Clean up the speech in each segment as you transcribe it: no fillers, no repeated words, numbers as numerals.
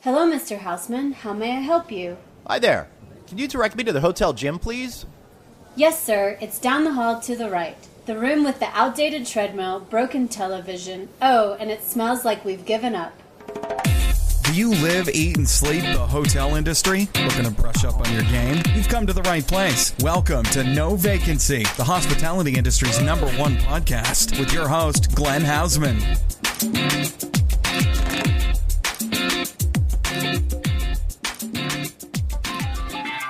Hello, Mr. Houseman. How may I help you? Hi there. Can you direct me to the hotel gym, please? Yes, sir. It's down the hall to the right. The room with the outdated treadmill, broken television. Oh, and it smells like we've given up. Do you live, eat, and sleep the hotel industry? Looking to brush up on your game? You've come to the right place. Welcome to No Vacancy, the hospitality industry's #1 podcast, with your host, Glenn Houseman.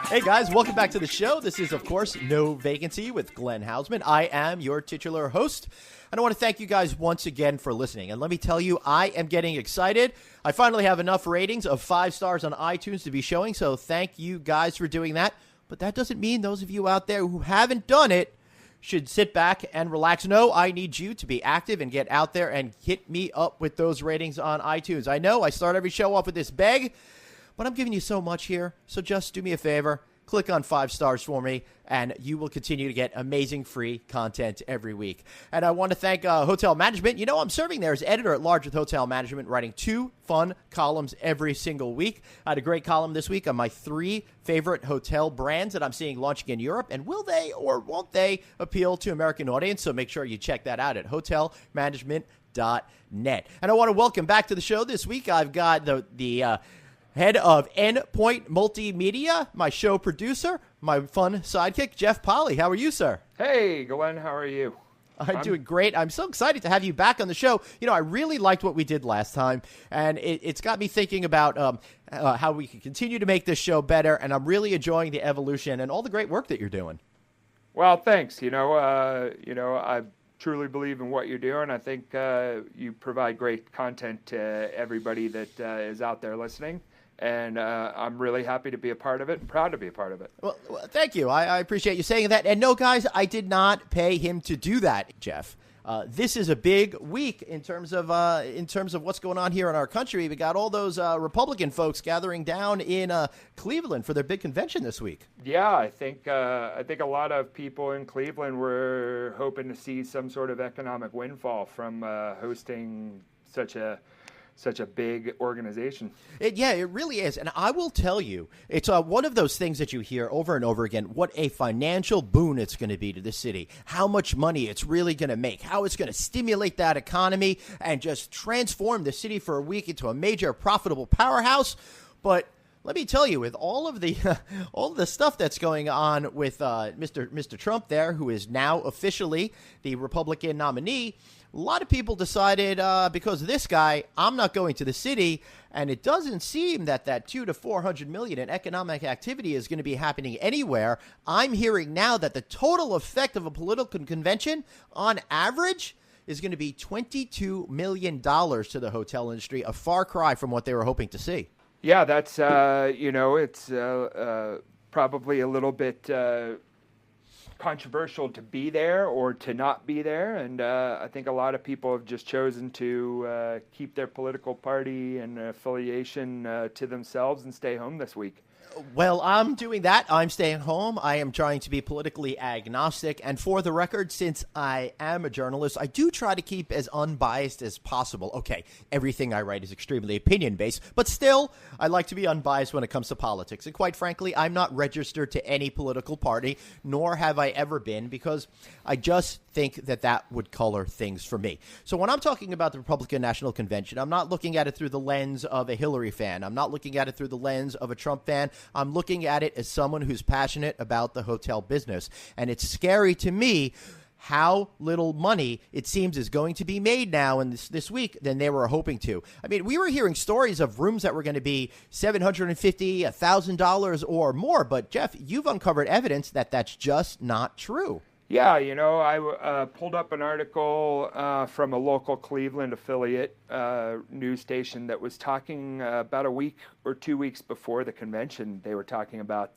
Hey guys, welcome back to the show. This is, of course, No Vacancy with Glenn Houseman. I am your titular host, and I want to thank you guys once again for listening. And let me tell you, I am getting excited. I finally have enough ratings of 5 stars on iTunes to be showing, so thank you guys for doing that. But that doesn't mean those of you out there who haven't done it should sit back and relax. No, I need you to be active and get out there and hit me up with those ratings on iTunes. I know I start every show off with this beg, but I'm giving you so much here, so just do me a favor. Click on 5 stars for me, and you will continue to get amazing free content every week. And I want to thank Hotel Management. You know, I'm serving there as editor-at-large with Hotel Management, writing 2 fun columns every single week. I had a great column this week on my 3 favorite hotel brands that I'm seeing launching in Europe, and will they or won't they appeal to American audience? So make sure you check that out at hotelmanagement.net. And I want to welcome back to the show this week. I've got the head of Endpoint Multimedia, my show producer, my fun sidekick, Jeff Polly. How are you, sir? Hey, Glenn, how are you? I'm doing great. I'm so excited to have you back on the show. You know, I really liked what we did last time, and it's got me thinking about how we can continue to make this show better, and I'm really enjoying the evolution and all the great work that you're doing. Well, thanks. I truly believe in what you're doing. I think you provide great content to everybody that is out there listening. And I'm really happy to be a part of it and proud to be a part of it. Well, thank you. I appreciate you saying that. And no, guys, I did not pay him to do that, Jeff. This is a big week in terms of what's going on here in our country. We got all those Republican folks gathering down in Cleveland for their big convention this week. Yeah, I think a lot of people in Cleveland were hoping to see some sort of economic windfall from hosting such a big organization. It really is. And I will tell you, it's one of those things that you hear over and over again, what a financial boon it's going to be to the city, how much money it's really going to make, how it's going to stimulate that economy and just transform the city for a week into a major profitable powerhouse. But let me tell you, with all of the stuff that's going on with Mr. Trump there, who is now officially the Republican nominee, a lot of people decided, because of this guy, I'm not going to the city, and it doesn't seem that $200 to $400 million in economic activity is going to be happening anywhere. I'm hearing now that the total effect of a political convention, on average, is going to be $22 million to the hotel industry, a far cry from what they were hoping to see. Yeah, that's, it's probably a little bit controversial to be there or to not be there, and I think a lot of people have just chosen to keep their political party and affiliation to themselves and stay home this week. Well, I'm doing that. I'm staying home. I am trying to be politically agnostic. And for the record, since I am a journalist, I do try to keep as unbiased as possible. Okay, everything I write is extremely opinion-based, but still, I like to be unbiased when it comes to politics. And quite frankly, I'm not registered to any political party, nor have I ever been, because I just think that would color things for me. So when I'm talking about the Republican National Convention, I'm not looking at it through the lens of a Hillary fan. I'm not looking at it through the lens of a Trump fan. I'm looking at it as someone who's passionate about the hotel business. And it's scary to me how little money it seems is going to be made now in this week than they were hoping to. I mean, we were hearing stories of rooms that were going to be $750, $1,000 or more. But, Jeff, you've uncovered evidence that that's just not true. Yeah, I pulled up an article from a local Cleveland affiliate news station that was talking about a week or 2 weeks before the convention. They were talking about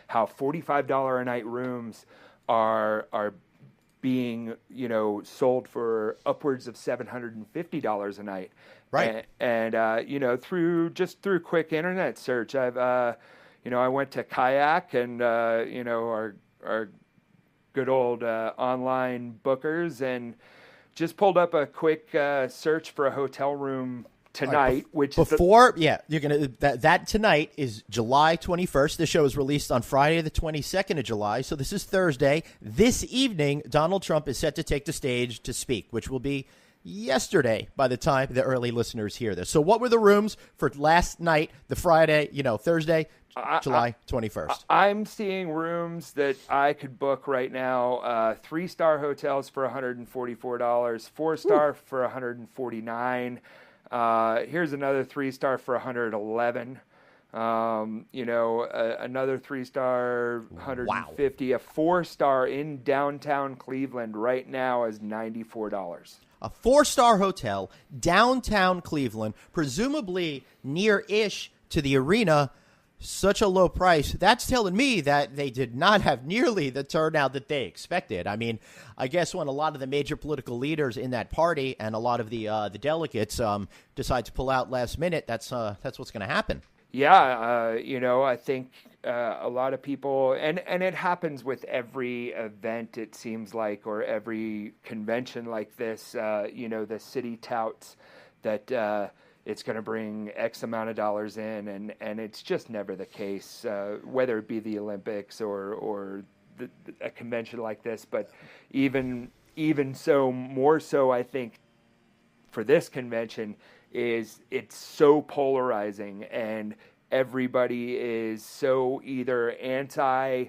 how $45 a night rooms are being, sold for upwards of $750 a night. Right. And through quick internet search, I went to Kayak and, our good old online bookers, and just pulled up a quick search for a hotel room tonight, which before, you're gonna that tonight is July 21st. The show is released on Friday, the 22nd of July. So this is Thursday. This evening, Donald Trump is set to take the stage to speak, which will be yesterday by the time the early listeners hear this. So what were the rooms for last night, the Friday, Thursday, July 21st? I'm seeing rooms that I could book right now. 3-star hotels for $144, 4-star for $149. Here's another 3-star for $111. Another 3-star, $150. Wow. A 4-star in downtown Cleveland right now is $94. A 4-star hotel, downtown Cleveland, presumably near-ish to the arena. Such a low price. That's telling me that they did not have nearly the turnout that they expected. I mean, I guess when a lot of the major political leaders in that party and a lot of the delegates decide to pull out last minute, that's what's going to happen. Yeah, I think a lot of people, and it happens with every event, it seems like, or every convention like this, the city touts that it's going to bring X amount of dollars in, and it's just never the case, whether it be the Olympics or a convention like this. But even so, more so, I think, for this convention, is it's so polarizing, and everybody is so either anti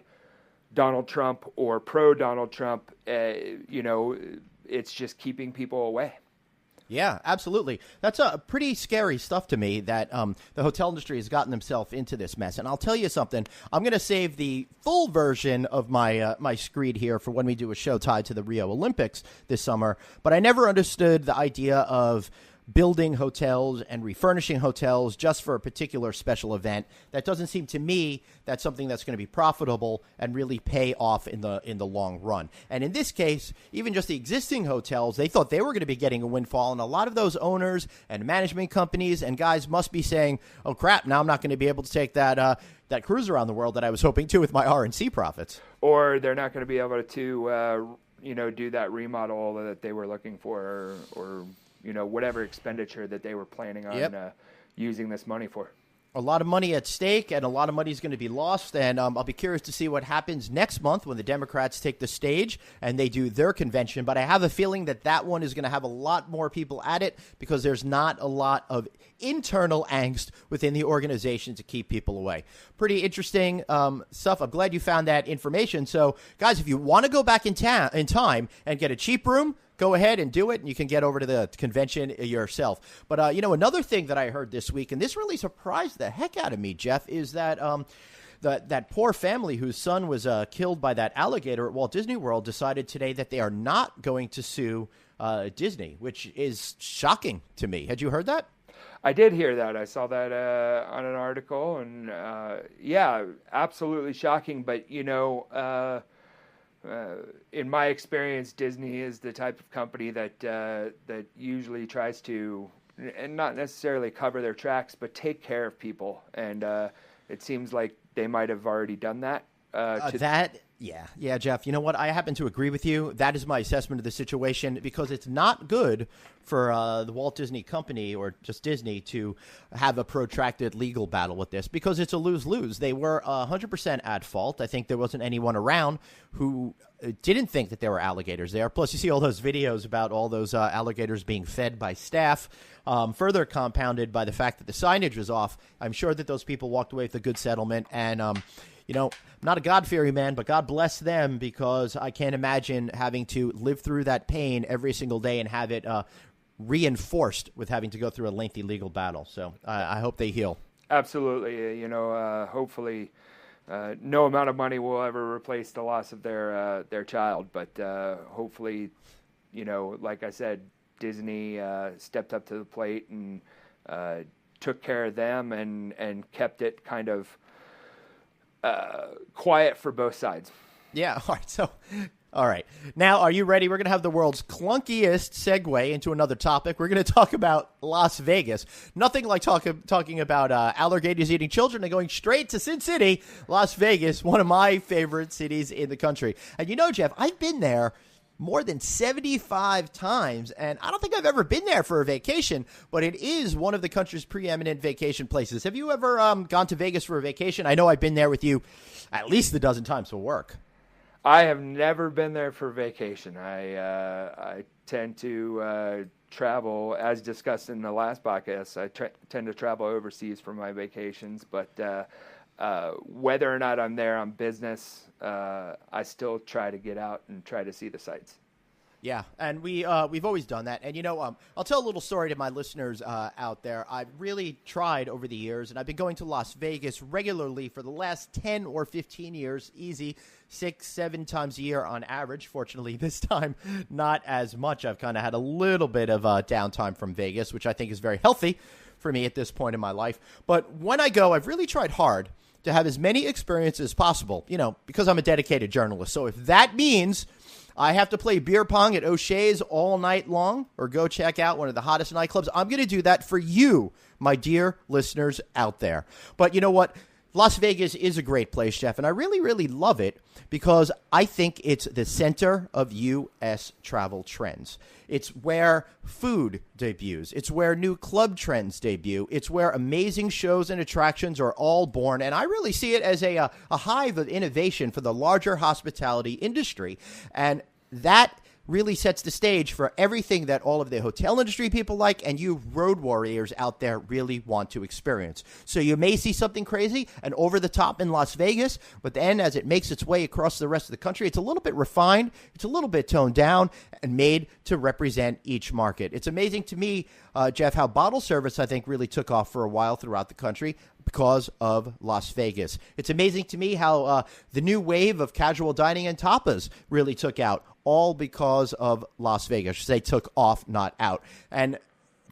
Donald Trump or pro Donald Trump. It's just keeping people away. Yeah, absolutely. That's pretty scary stuff to me that the hotel industry has gotten themselves into this mess. And I'll tell you something. I'm going to save the full version of my screed here for when we do a show tied to the Rio Olympics this summer. But I never understood the idea of building hotels and refurnishing hotels just for a particular special event. That doesn't seem to me that's something that's going to be profitable and really pay off in the long run. And in this case, even just the existing hotels, they thought they were going to be getting a windfall. And a lot of those owners and management companies and guys must be saying, oh, crap, now I'm not going to be able to take that cruise around the world that I was hoping to with my RNC profits. Or they're not going to be able to, do that remodel that they were looking for or whatever expenditure that they were planning on using this money for. A lot of money at stake, and a lot of money is going to be lost. And I'll be curious to see what happens next month when the Democrats take the stage and they do their convention. But I have a feeling that one is going to have a lot more people at it because there's not a lot of internal angst within the organization to keep people away. Pretty interesting stuff. I'm glad you found that information. So, guys, if you want to go back in time and get a cheap room, go ahead and do it, and you can get over to the convention yourself. But, another thing that I heard this week, and this really surprised the heck out of me, Jeff, is that that poor family whose son was killed by that alligator at Walt Disney World decided today that they are not going to sue Disney, which is shocking to me. Had you heard that? I did hear that. I saw that on an article, and absolutely shocking. But, in my experience, Disney is the type of company that usually tries to, and not necessarily cover their tracks, but take care of people. And it seems like they might have already done that. Yeah, Jeff. You know what? I happen to agree with you. That is my assessment of the situation because it's not good for the Walt Disney Company or just Disney to have a protracted legal battle with this because it's a lose-lose. They were 100% at fault. I think there wasn't anyone around who didn't think that there were alligators there. Plus, you see all those videos about all those alligators being fed by staff, further compounded by the fact that the signage was off. I'm sure that those people walked away with a good settlement and I'm not a God-fearing man, but God bless them because I can't imagine having to live through that pain every single day and have it reinforced with having to go through a lengthy legal battle. So I hope they heal. Absolutely. Hopefully no amount of money will ever replace the loss of their child. But hopefully, like I said, Disney stepped up to the plate and took care of them and kept it kind of quiet for both sides. Yeah. All right. Now, are you ready? We're going to have the world's clunkiest segue into another topic. We're going to talk about Las Vegas. Nothing like talking about alligators eating children and going straight to Sin City, Las Vegas, one of my favorite cities in the country. And Jeff, I've been there more than 75 times, and I don't think I've ever been there for a vacation, but it is one of the country's preeminent vacation places. Have you ever gone to Vegas for a vacation? I know I've been there with you at least a dozen times for work. I have never been there for vacation. I tend to travel, as discussed in the last podcast. I tend to travel overseas for my vacations, but whether or not I'm there on business, I still try to get out and try to see the sights. Yeah, and we've always done that. And, I'll tell a little story to my listeners out there. I've really tried over the years, and I've been going to Las Vegas regularly for the last 10 or 15 years, easy, 6-7 times a year on average. Fortunately, this time, not as much. I've kind of had a little bit of downtime from Vegas, which I think is very healthy for me at this point in my life. But when I go, I've really tried hard to have as many experiences as possible, because I'm a dedicated journalist. So if that means I have to play beer pong at O'Shea's all night long or go check out one of the hottest nightclubs, I'm going to do that for you, my dear listeners out there. But you know what? Las Vegas is a great place, Jeff, and I really, really love it because I think it's the center of U.S. travel trends. It's where food debuts. It's where new club trends debut. It's where amazing shows and attractions are all born, and I really see it as a hive of innovation for the larger hospitality industry, and that really sets the stage for everything that all of the hotel industry people like and you road warriors out there really want to experience. So you may see something crazy and over the top in Las Vegas, but then as it makes its way across the rest of the country, it's a little bit refined, it's a little bit toned down, and made to represent each market. It's amazing to me, Jeff, how bottle service, I think, really took off for a while throughout the country because of Las Vegas. It's amazing to me how the new wave of casual dining and tapas really took out, all because of Las Vegas. I should say took off, not out. And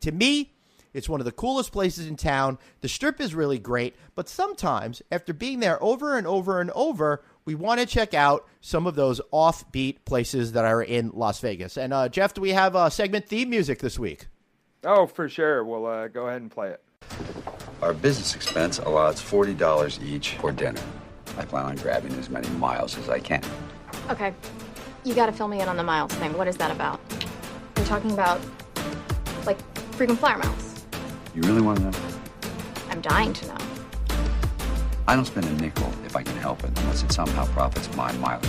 to me, it's one of the coolest places in town. The Strip is really great, but sometimes after being there over and over and over, we want to check out some of those offbeat places that are in Las Vegas. And Jeff, do we have segment theme music this week? Oh, for sure. We'll go ahead and play it. Our business expense allows $40 each for dinner. I plan on grabbing as many miles as I can. Okay. You gotta fill me in on the miles thing. What is that about? We're talking about, like, frequent flyer miles. You really want to know? I'm dying to know. I don't spend a nickel if I can help it, unless it somehow profits my mileage.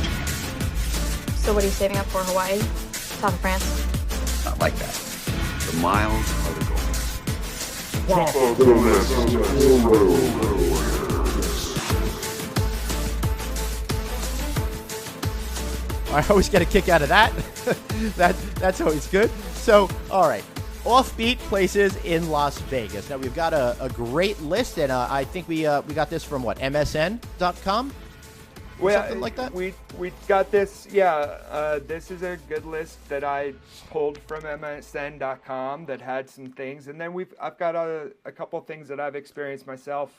So what are you saving up for? Hawaii? South of France? Not like that. The miles are the goal. I always get a kick out of that. That's always good. So, all right. Offbeat places in Las Vegas. Now, we've got a great list, and I think we got this from, what, MSN.com? Well, something like that? We got this, yeah. This is a good list that I pulled from MSN.com that had some things. And then I've got a couple things that I've experienced myself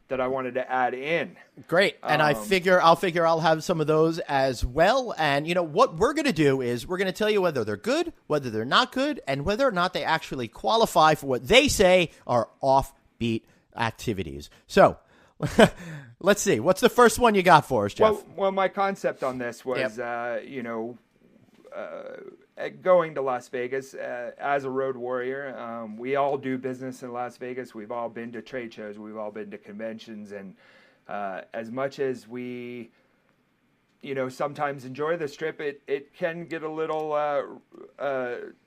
that I wanted to add in. Great. And I'll figure I'll have some of those as well. And, what we're going to do is we're going to tell you whether they're good, whether they're not good, and whether or not they actually qualify for what they say are offbeat activities. So let's see. What's the first one you got for us, Jeff? Well, my concept on this was, going to Las Vegas as a road warrior. We all do business in Las Vegas. We've all been to trade shows. We've all been to conventions. And as much as we, sometimes enjoy the Strip, it can get a little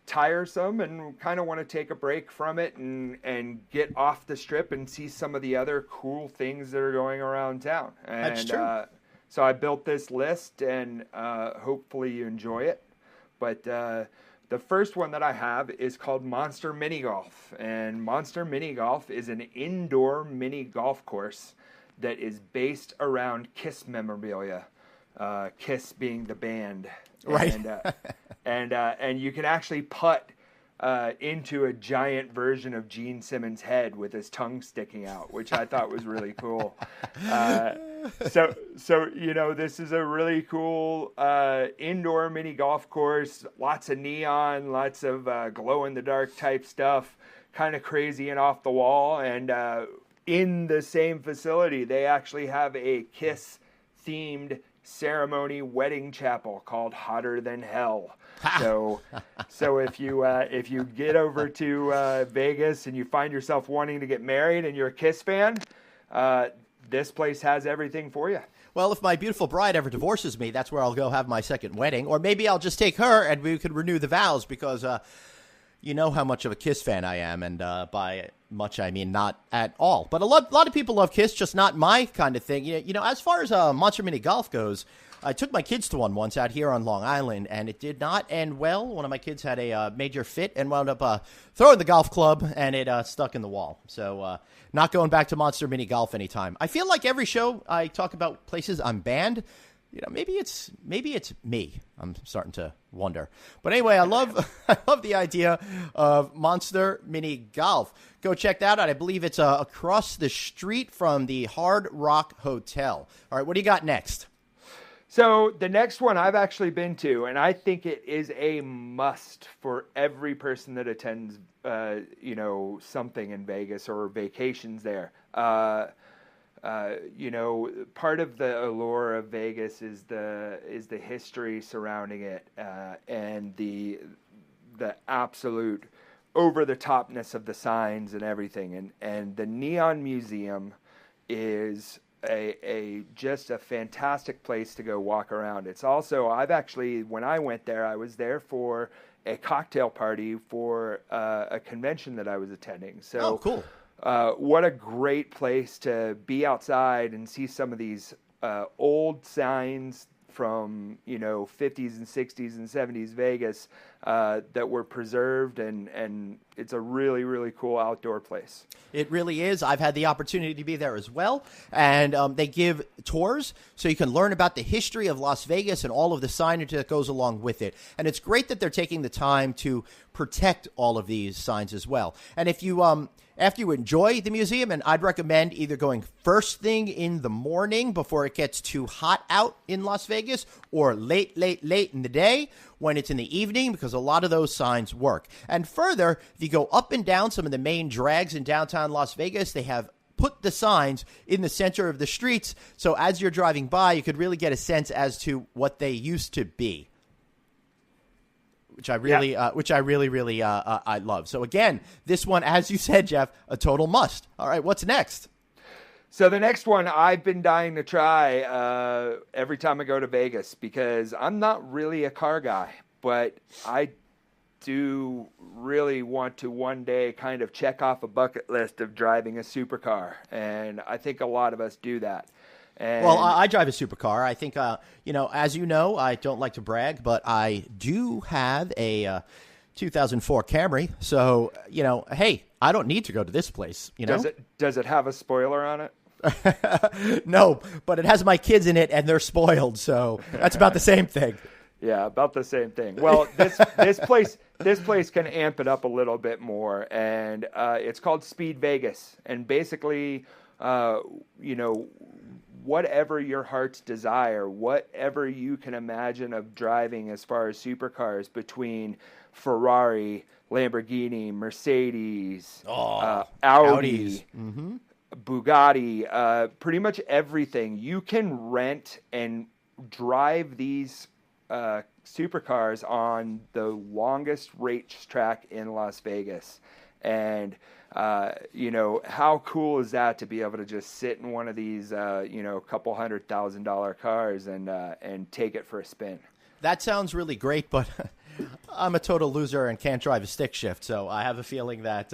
tiresome and kind of want to take a break from it and get off the Strip and see some of the other cool things that are going around town. And, that's true. So I built this list, and hopefully you enjoy it. But the first one that I have is called Monster Mini Golf. And Monster Mini Golf is an indoor mini golf course that is based around Kiss memorabilia. Kiss being the band. Right. And you can actually putt into a giant version of Gene Simmons' head with his tongue sticking out, which I thought was really cool. So this is a really cool indoor mini golf course, lots of neon, lots of glow-in-the-dark type stuff, kind of crazy and off the wall. And in the same facility, they actually have a Kiss-themed ceremony wedding chapel called Hotter Than Hell. So if you get over to Vegas and you find yourself wanting to get married and you're a Kiss fan, this place has everything for you. Well, if my beautiful bride ever divorces me, that's where I'll go have my second wedding. Or maybe I'll just take her and we could renew the vows because you know how much of a Kiss fan I am. And by much, I mean not at all. But a lot of people love Kiss, just not my kind of thing. You know, as far as Monster Mini Golf goes, I took my kids to one once out here on Long Island, and it did not end well. One of my kids had a major fit and wound up throwing the golf club, and it stuck in the wall. So not going back to Monster Mini Golf anytime. I feel like every show I talk about places I'm banned. You know, maybe it's me. I'm starting to wonder. But anyway, I love the idea of Monster Mini Golf. Go check that out. I believe it's across the street from the Hard Rock Hotel. All right, what do you got next? So the next one I've actually been to, and I think it is a must for every person that attends, something in Vegas or vacations there. Part of the allure of Vegas is the history surrounding it, and the absolute over the topness of the signs and everything. And the Neon Museum is just a fantastic place to go walk around. It's also, when I went there, I was there for a cocktail party for a convention that I was attending. So, oh, cool. What a great place to be outside and see some of these old signs from 50s and 60s and 70s Vegas that were preserved, and it's a really, really cool outdoor place. It really is. I've had the opportunity to be there as well, and they give tours so you can learn about the history of Las Vegas and all of the signage that goes along with it. And it's great that they're taking the time to protect all of these signs as well. And if you after you enjoy the museum, and I'd recommend either going first thing in the morning before it gets too hot out in Las Vegas, or late in the day when it's in the evening, because a lot of those signs work. And further, if you go up and down some of the main drags in downtown Las Vegas, they have put the signs in the center of the streets, so as you're driving by, you could really get a sense as to what they used to be. Which I really I love. So again, this one, as you said, Jeff, a total must. All right, what's next? So the next one I've been dying to try every time I go to Vegas, because I'm not really a car guy, but I do really want to one day kind of check off a bucket list of driving a supercar, and I think a lot of us do that. Well, I drive a supercar. I think, as you know, I don't like to brag, but I do have a 2004 Camry. So, hey, I don't need to go to this place. Does it have a spoiler on it? No, but it has my kids in it, and they're spoiled. So that's about the same thing. Yeah, about the same thing. Well, this place can amp it up a little bit more, and it's called Speed Vegas, and basically, whatever your heart's desire, whatever you can imagine of driving as far as supercars, between Ferrari, Lamborghini, Mercedes, Audi, Bugatti, pretty much everything. You can rent and drive these supercars on the longest racetrack in Las Vegas. And how cool is that to be able to just sit in one of these, couple $100,000 cars and take it for a spin? That sounds really great, but I'm a total loser and can't drive a stick shift, so I have a feeling that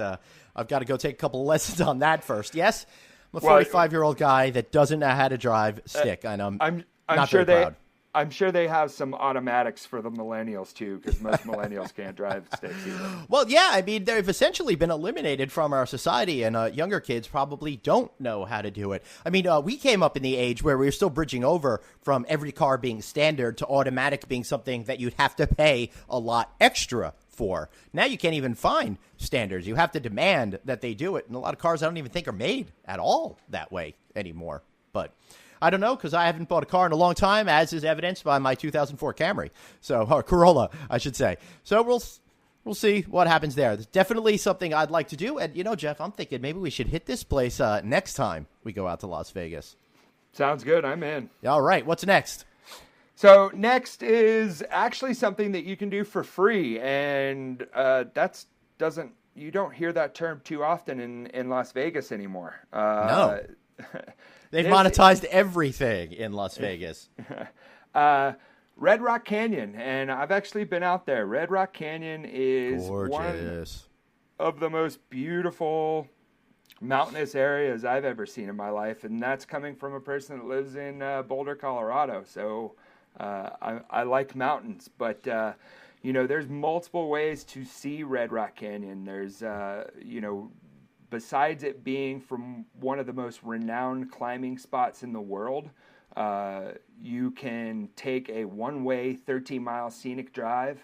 I've got to go take a couple of lessons on that first. Yes, I'm a 45-year-old guy that doesn't know how to drive stick, and I'm not sure very proud. I'm sure they have some automatics for the millennials, too, because most millennials can't drive sticks either. Well, yeah, I mean, they've essentially been eliminated from our society, and younger kids probably don't know how to do it. I mean, we came up in the age where we were still bridging over from every car being standard to automatic being something that you'd have to pay a lot extra for. Now you can't even find standards. You have to demand that they do it, and a lot of cars I don't even think are made at all that way anymore. But I don't know, because I haven't bought a car in a long time, as is evidenced by my 2004 Camry. or Corolla, I should say. So we'll see what happens there. There's definitely something I'd like to do. And, Jeff, I'm thinking maybe we should hit this place next time we go out to Las Vegas. Sounds good. I'm in. All right. What's next? So next is actually something that you can do for free, and you don't hear that term too often in Las Vegas anymore. No. They've monetized everything in Las Vegas. Red Rock Canyon, and I've actually been out there. Red Rock Canyon is gorgeous. One of the most beautiful mountainous areas I've ever seen in my life, and that's coming from a person that lives in Boulder, Colorado. So I like mountains, but there's multiple ways to see Red Rock Canyon. There's besides it being from one of the most renowned climbing spots in the world, you can take a one-way 13-mile scenic drive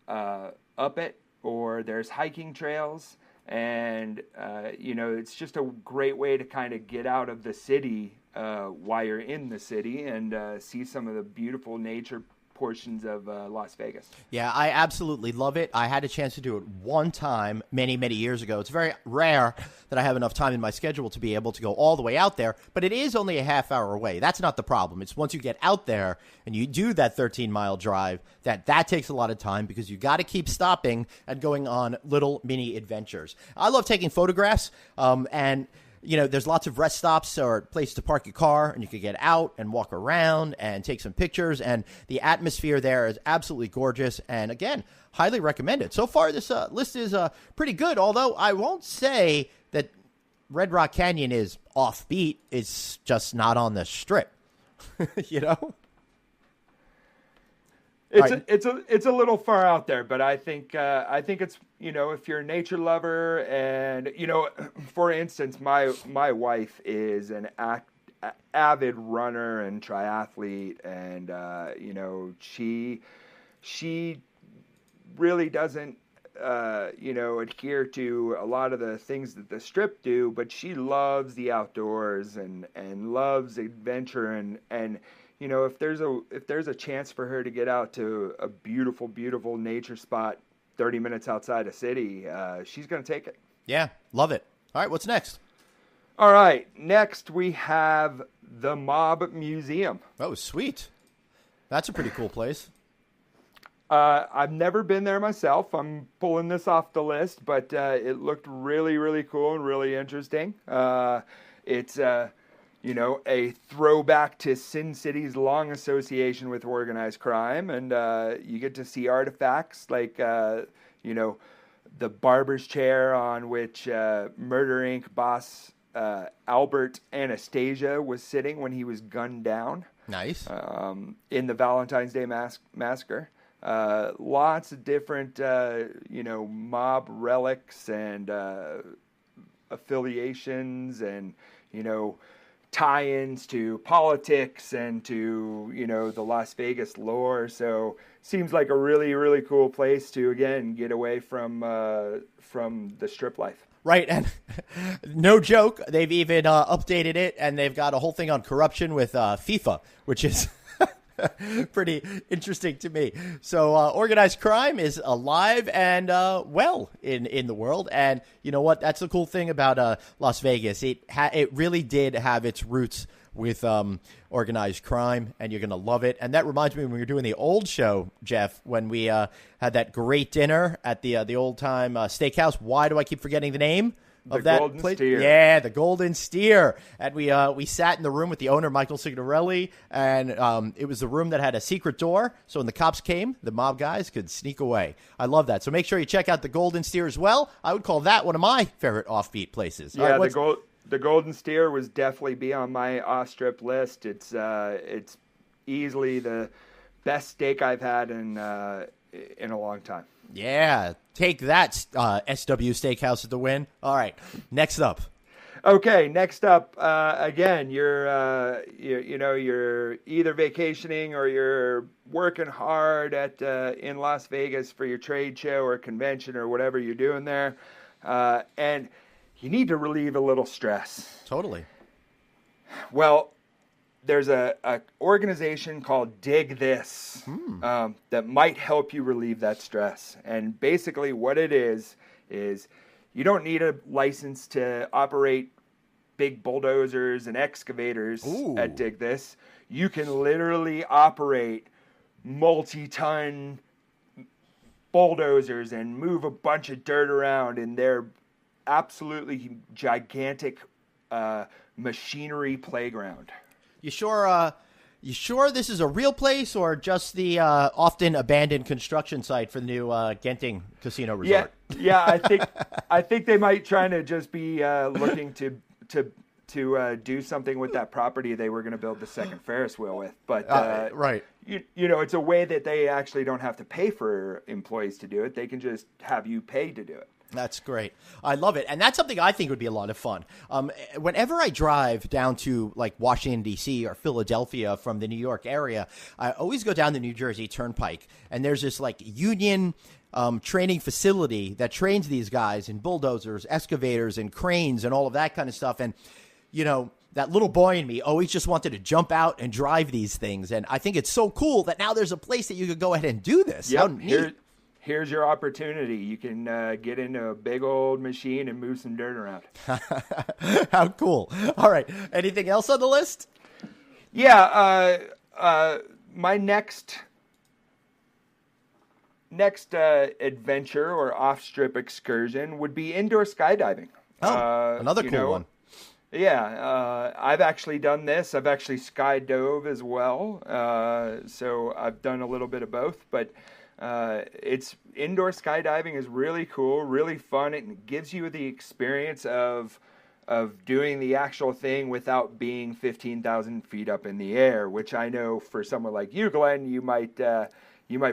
up it, or there's hiking trails, and it's just a great way to kind of get out of the city while you're in the city and see some of the beautiful nature portions of Las Vegas. Yeah, I absolutely love it. I had a chance to do it one time many, many years ago. It's very rare that I have enough time in my schedule to be able to go all the way out there, but it is only a half hour away. That's not the problem. It's once you get out there and you do that 13-mile drive, that takes a lot of time because you got to keep stopping and going on little mini adventures. I love taking photographs, and there's lots of rest stops or places to park your car, and you can get out and walk around and take some pictures. And the atmosphere there is absolutely gorgeous. And again, highly recommend it. So far, this list is pretty good, although I won't say that Red Rock Canyon is offbeat. It's just not on the strip, It's a little far out there, but I think it's if you're a nature lover, and for instance, my wife is an avid runner and triathlete, and she really doesn't adhere to a lot of the things that the strip do, but she loves the outdoors and loves adventure and if there's a chance for her to get out to a beautiful, beautiful nature spot 30 minutes outside a city, she's going to take it. Yeah, love it. All right, what's next? All right, next we have the Mob Museum. Oh, sweet. That's a pretty cool place. I've never been there myself. I'm pulling this off the list, but it looked really, really cool and really interesting. It's a throwback to Sin City's long association with organized crime, and you get to see artifacts like, the barber's chair on which Murder Inc. boss Albert Anastasia was sitting when he was gunned down. Nice. In the Valentine's Day massacre. Lots of different, mob relics and affiliations and, tie-ins to politics and to, the Las Vegas lore. So seems like a really, really cool place to, again, get away from the strip life. Right, and no joke, they've even updated it, and they've got a whole thing on corruption with FIFA, which is pretty interesting to me. So organized crime is alive and well in the world, and you know what? That's the cool thing about Las Vegas. It really did have its roots with organized crime, and you're going to love it. And that reminds me when we were doing the old show, Jeff, when we had that great dinner at the old-time steakhouse. Why do I keep forgetting the name of that Golden place? Steer. Yeah, the Golden Steer. And we sat in the room with the owner, Michael Signorelli, and it was the room that had a secret door, so when the cops came, the mob guys could sneak away. I love that. So make sure you check out the Golden Steer as well. I would call that one of my favorite offbeat places. Yeah, the Golden Steer was definitely be on my off-strip list. It's easily the best steak I've had in a long time. Yeah, take that, SW Steakhouse at the win. All right, next up. Okay, next up, again, you're either vacationing or you're working hard in Las Vegas for your trade show or convention or whatever you're doing there, and you need to relieve a little stress. Totally. Well, there's a organization called Dig This that might help you relieve that stress. And basically what it is you don't need a license to operate big bulldozers and excavators at Dig This. You can literally operate multi-ton bulldozers and move a bunch of dirt around in their absolutely gigantic machinery playground. You sure this is a real place or just the often abandoned construction site for the new Genting Casino Resort? Yeah. I think they might try to just be looking to do something with that property they were going to build the second Ferris wheel with. But right. You know, it's a way that they actually don't have to pay for employees to do it. They can just have you pay to do it. That's great. I love it. And that's something I think would be a lot of fun. Whenever I drive down to like Washington, D.C. or Philadelphia from the New York area, I always go down the New Jersey Turnpike. And there's this like union training facility that trains these guys in bulldozers, excavators, and cranes and all of that kind of stuff. And, you know, that little boy in me always just wanted to jump out and drive these things. And I think it's so cool that now there's a place that you could go ahead and do this. Yep. How neat. Here's your opportunity. You can get into a big old machine and move some dirt around. How cool. All right. Anything else on the list? Yeah. My next adventure or off-strip excursion would be indoor skydiving. Oh, another cool one. Yeah, I've actually done this. I've actually skydove as well. So I've done a little bit of both, but it's indoor skydiving is really cool, really fun. It gives you the experience of doing the actual thing without being 15,000 feet up in the air, which I know for someone like you, Glenn, you might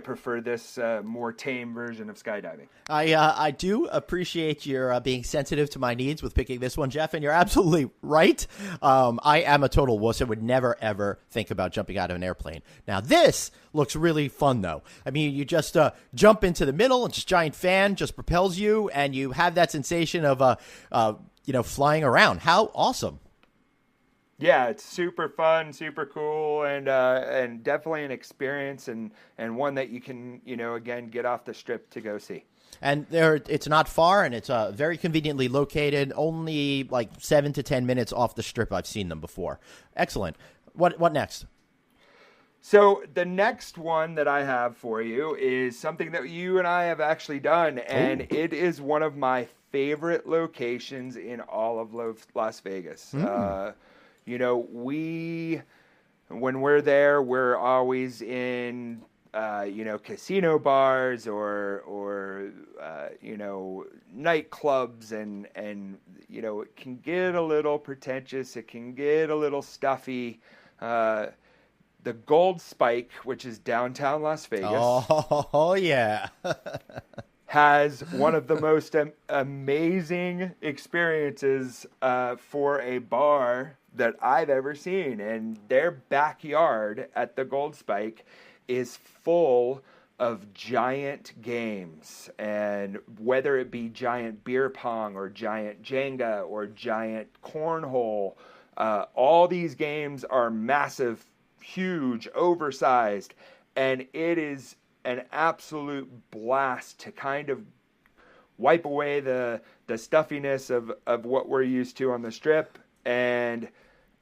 prefer this more tame version of skydiving. I do appreciate your being sensitive to my needs with picking this one, Jeff, and you're absolutely right. I am a total wuss and would never, ever think about jumping out of an airplane. Now, this looks really fun, though. I mean, you just jump into the middle, and this giant fan just propels you, and you have that sensation of, flying around. How awesome. Yeah, it's super fun, super cool, and definitely an experience and one that you can, again, get off the strip to go see. And it's not far, and it's very conveniently located, only like 7 to 10 minutes off the strip. I've seen them before. Excellent. What next? So the next one that I have for you is something that you and I have actually done, and It is one of my favorite locations in all of Las Vegas. When we're there, we're always in, casino bars or nightclubs and it can get a little pretentious. It can get a little stuffy. The Gold Spike, which is downtown Las Vegas. Oh yeah. has one of the most amazing experiences for a bar that I've ever seen. And their backyard at the Gold Spike is full of giant games. And whether it be giant beer pong or giant Jenga or giant cornhole, all these games are massive, huge, oversized. And it is an absolute blast to kind of wipe away the stuffiness of what we're used to on the strip and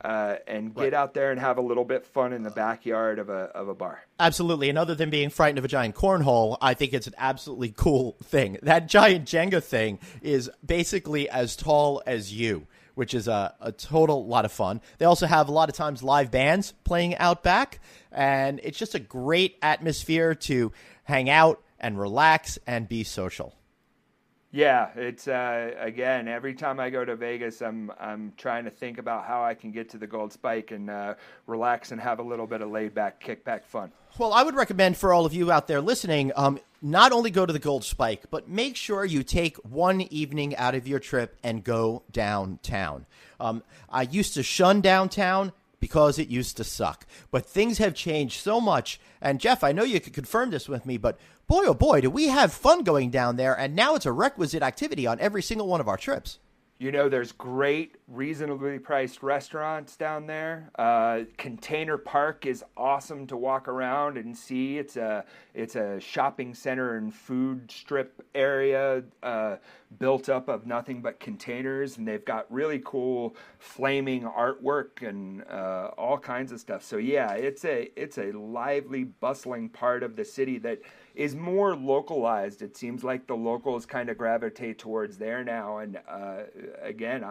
get out there and have a little bit fun in the backyard of a bar. Absolutely. And other than being frightened of a giant cornhole, I think it's an absolutely cool thing. That giant Jenga thing is basically as tall as you, which is a total lot of fun. They also have a lot of times live bands playing out back, and it's just a great atmosphere to hang out and relax and be social. Yeah, it's again, every time I go to Vegas, I'm trying to think about how I can get to the Gold Spike and relax and have a little bit of laid back, kickback fun. Well, I would recommend for all of you out there listening, not only go to the Gold Spike, but make sure you take one evening out of your trip and go downtown. I used to shun downtown because it used to suck. But things have changed so much. And Jeff, I know you could confirm this with me, but boy, oh boy, do we have fun going down there. And now it's a requisite activity on every single one of our trips. There's great, reasonably priced restaurants down there. Container Park is awesome to walk around and see. It's a shopping center and food strip area built up of nothing but containers, and they've got really cool flaming artwork and all kinds of stuff. So yeah, it's a lively, bustling part of the city that is more localized. It seems like the locals kind of gravitate towards there now. And again,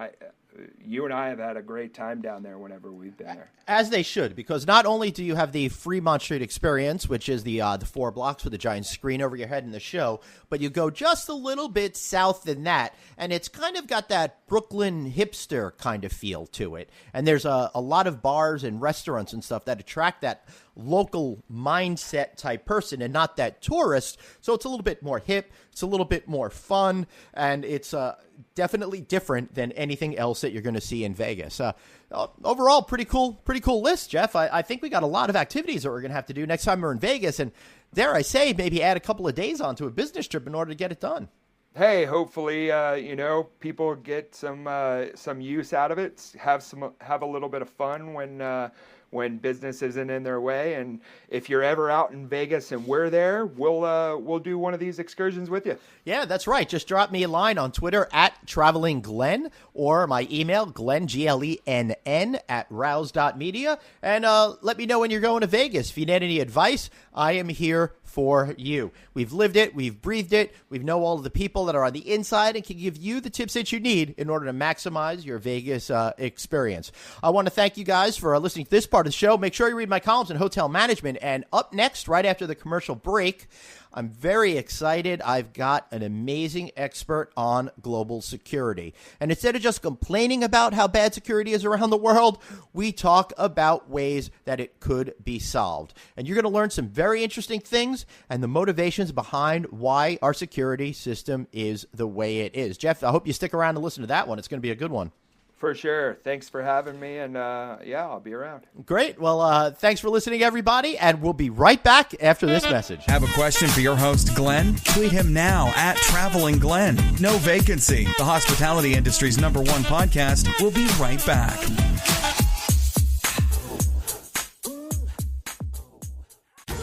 you and I have had a great time down there whenever we've been there. As they should, because not only do you have the Fremont Street experience, which is the 4 blocks with a giant screen over your head in the show, but you go just a little bit south than that, and it's kind of got that Brooklyn hipster kind of feel to it. And there's a lot of bars and restaurants and stuff that attract that local mindset type person and not that tourist. So it's a little bit more hip, it's a little bit more fun, and it's definitely different than anything else that you're going to see in Vegas. Overall, pretty cool list, Jeff. I think we got a lot of activities that we're going to have to do next time we're in Vegas, and dare I say, maybe add a couple of days onto a business trip in order to get it done. Hey, hopefully, people get some use out of it, have a little bit of fun when business isn't in their way. And if you're ever out in Vegas and we're there, we'll do one of these excursions with you. Yeah, that's right. Just drop me a line on Twitter @TravelingGlenn or my email, Glenn, Glenn, @rouse.media. And let me know when you're going to Vegas. If you need any advice, I am here for you. We've lived it. We've breathed it. We know all of the people that are on the inside and can give you the tips that you need in order to maximize your Vegas experience. I want to thank you guys for listening to this part of the show. Make sure you read my columns in hotel management. And up next, right after the commercial break, I'm very excited. I've got an amazing expert on global security. And instead of just complaining about how bad security is around the world, we talk about ways that it could be solved. And you're going to learn some very interesting things and the motivations behind why our security system is the way it is. Jeff, I hope you stick around and listen to that one. It's going to be a good one. For sure. Thanks for having me, and I'll be around. Great. Well, thanks for listening, everybody, and we'll be right back after this message. Have a question for your host, Glenn? Tweet him now @TravelingGlenn. No Vacancy, the hospitality industry's #1 podcast. We'll be right back.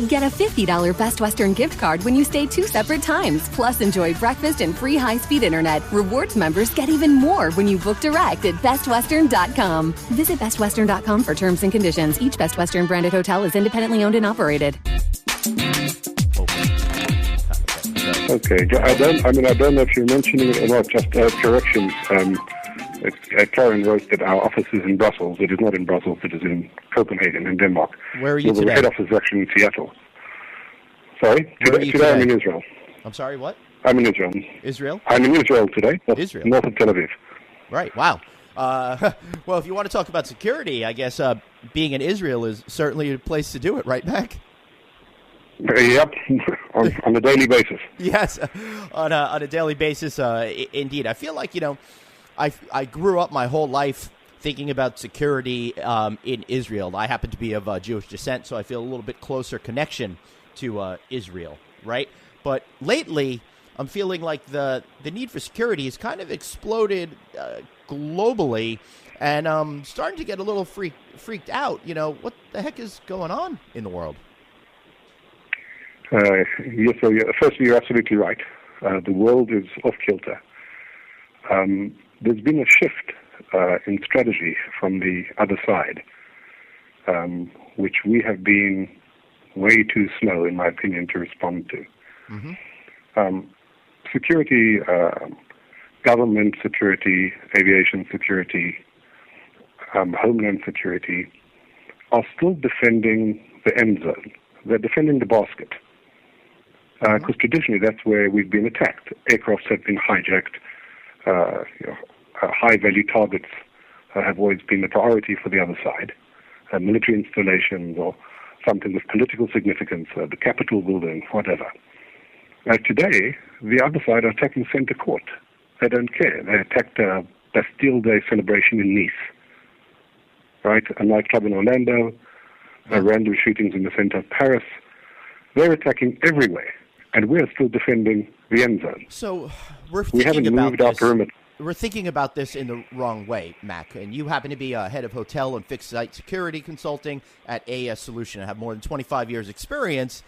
Get a $50 Best Western gift card when you stay 2 separate times. Plus, enjoy breakfast and free high-speed internet. Rewards members get even more when you book direct at bestwestern.com. Visit bestwestern.com for terms and conditions. Each Best Western branded hotel is independently owned and operated. Okay, I don't know if you're mentioning it or not. Just corrections. Karen wrote that our office is in Brussels. It is not in Brussels. It is in Copenhagen, in Denmark. Where are you today? The head office is actually in Seattle. Sorry? Today I'm in Israel. I'm sorry, what? I'm in Israel. Israel? I'm in Israel today. Israel. North of Tel Aviv. Right, wow. Well, if you want to talk about security, I guess being in Israel is certainly a place to do it, right, Mac? Yep, on a daily basis. Yes, on a daily basis, indeed. I feel like, I grew up my whole life thinking about security in Israel. I happen to be of Jewish descent, so I feel a little bit closer connection to Israel, right? But lately, I'm feeling like the need for security has kind of exploded globally, and I'm starting to get a little freaked out. What the heck is going on in the world? Yes, so firstly, you're absolutely right. The world is off kilter. There's been a shift in strategy from the other side, which we have been way too slow, in my opinion, to respond to. Mm-hmm. Security, government security, aviation security, homeland security are still defending the end zone. They're defending the basket. Because traditionally that's where we've been attacked. Aircrafts have been hijacked. High-value targets have always been the priority for the other side. Military installations or something with political significance, the Capitol building, whatever. Today, the other side are attacking Center Court. They don't care. They attacked a Bastille Day celebration in Nice, right? A nightclub in Orlando, random shootings in the center of Paris. They're attacking everywhere, and we're still defending the end zone. So we're we haven't thinking about moved our this. perimeter. we're thinking about this in the wrong way, Mac. And you happen to be a head of hotel and fixed site security consulting at AS Solution and have more than 25 years experience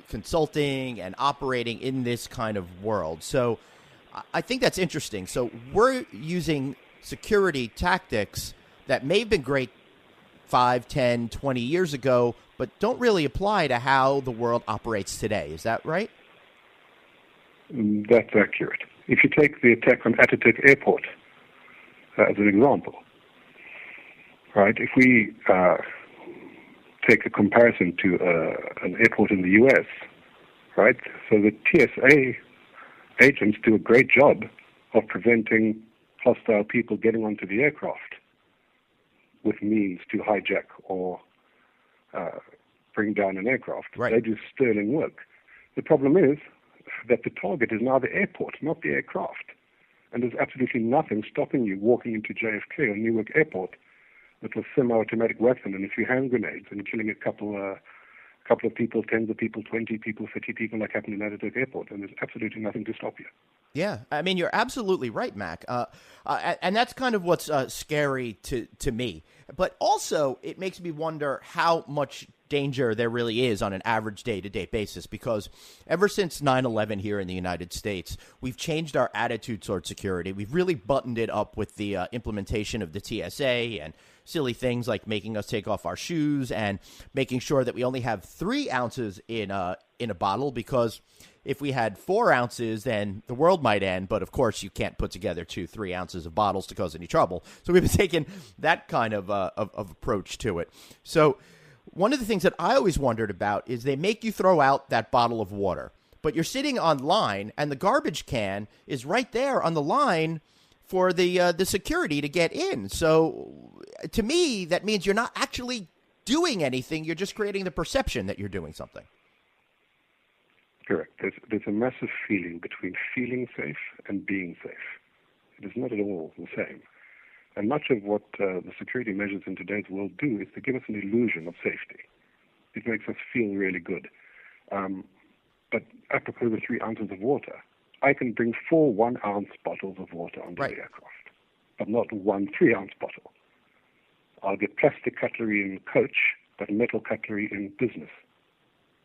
consulting and operating in this kind of world. So I think that's interesting. So we're using security tactics that may have been great 5, 10, 20 years ago, but don't really apply to how the world operates today. Is that right? That's accurate. If you take the attack on Ataturk Airport as an example, right? If we take a comparison to an airport in the U.S., right? So the TSA agents do a great job of preventing hostile people getting onto the aircraft with means to hijack or bring down an aircraft. Right. They do sterling work. The problem is that the target is now the airport, not the aircraft. And there's absolutely nothing stopping you walking into JFK or Newark Airport with a semi-automatic weapon and a few hand grenades and killing a couple of people, 10 of people, 20 people, 30 people, like happened in Ataturk Airport. And there's absolutely nothing to stop you. Yeah, I mean, you're absolutely right, Mac. And that's kind of what's scary to me. But also, it makes me wonder how much danger there really is on an average day-to-day basis, because ever since 9/11 here in the United States, we've changed our attitude toward security. We've really buttoned it up with the implementation of the TSA and silly things like making us take off our shoes and making sure that we only have 3 ounces in a bottle, because if we had 4 ounces, then the world might end. But, of course, you can't put together 2-3 ounces of bottles to cause any trouble. So we've been taking that kind of approach to it. So one of the things that I always wondered about is they make you throw out that bottle of water, but you're sitting on line, and the garbage can is right there on the line for the security to get in. So to me, that means you're not actually doing anything. You're just creating the perception that you're doing something. Correct. There's a massive feeling between feeling safe and being safe. It is not at all the same. And much of what the security measures in today's world do is to give us an illusion of safety. It makes us feel really good. But apropos the 3 ounces of water, I can bring 4 1-ounce bottles of water onto the aircraft, but not 1 3-ounce bottle. I'll get plastic cutlery in coach, but metal cutlery in business,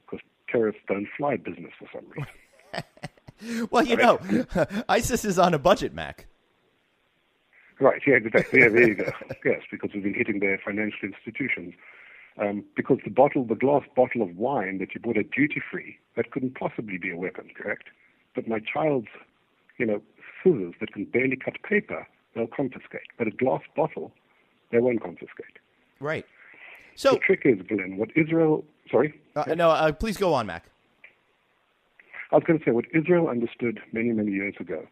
because terrorists don't fly business for some reason. Well, you know, ISIS is on a budget, Mac. Right, yeah, exactly. Yeah, there you go. Yes, because we've been hitting their financial institutions. Because the glass bottle of wine that you bought at duty-free, that couldn't possibly be a weapon, correct? But my child's, scissors that can barely cut paper, they'll confiscate. But a glass bottle, they won't confiscate. Right. So the trick is, Glenn, what Israel... Sorry? Please go on, Mac. I was going to say, what Israel understood many, many years ago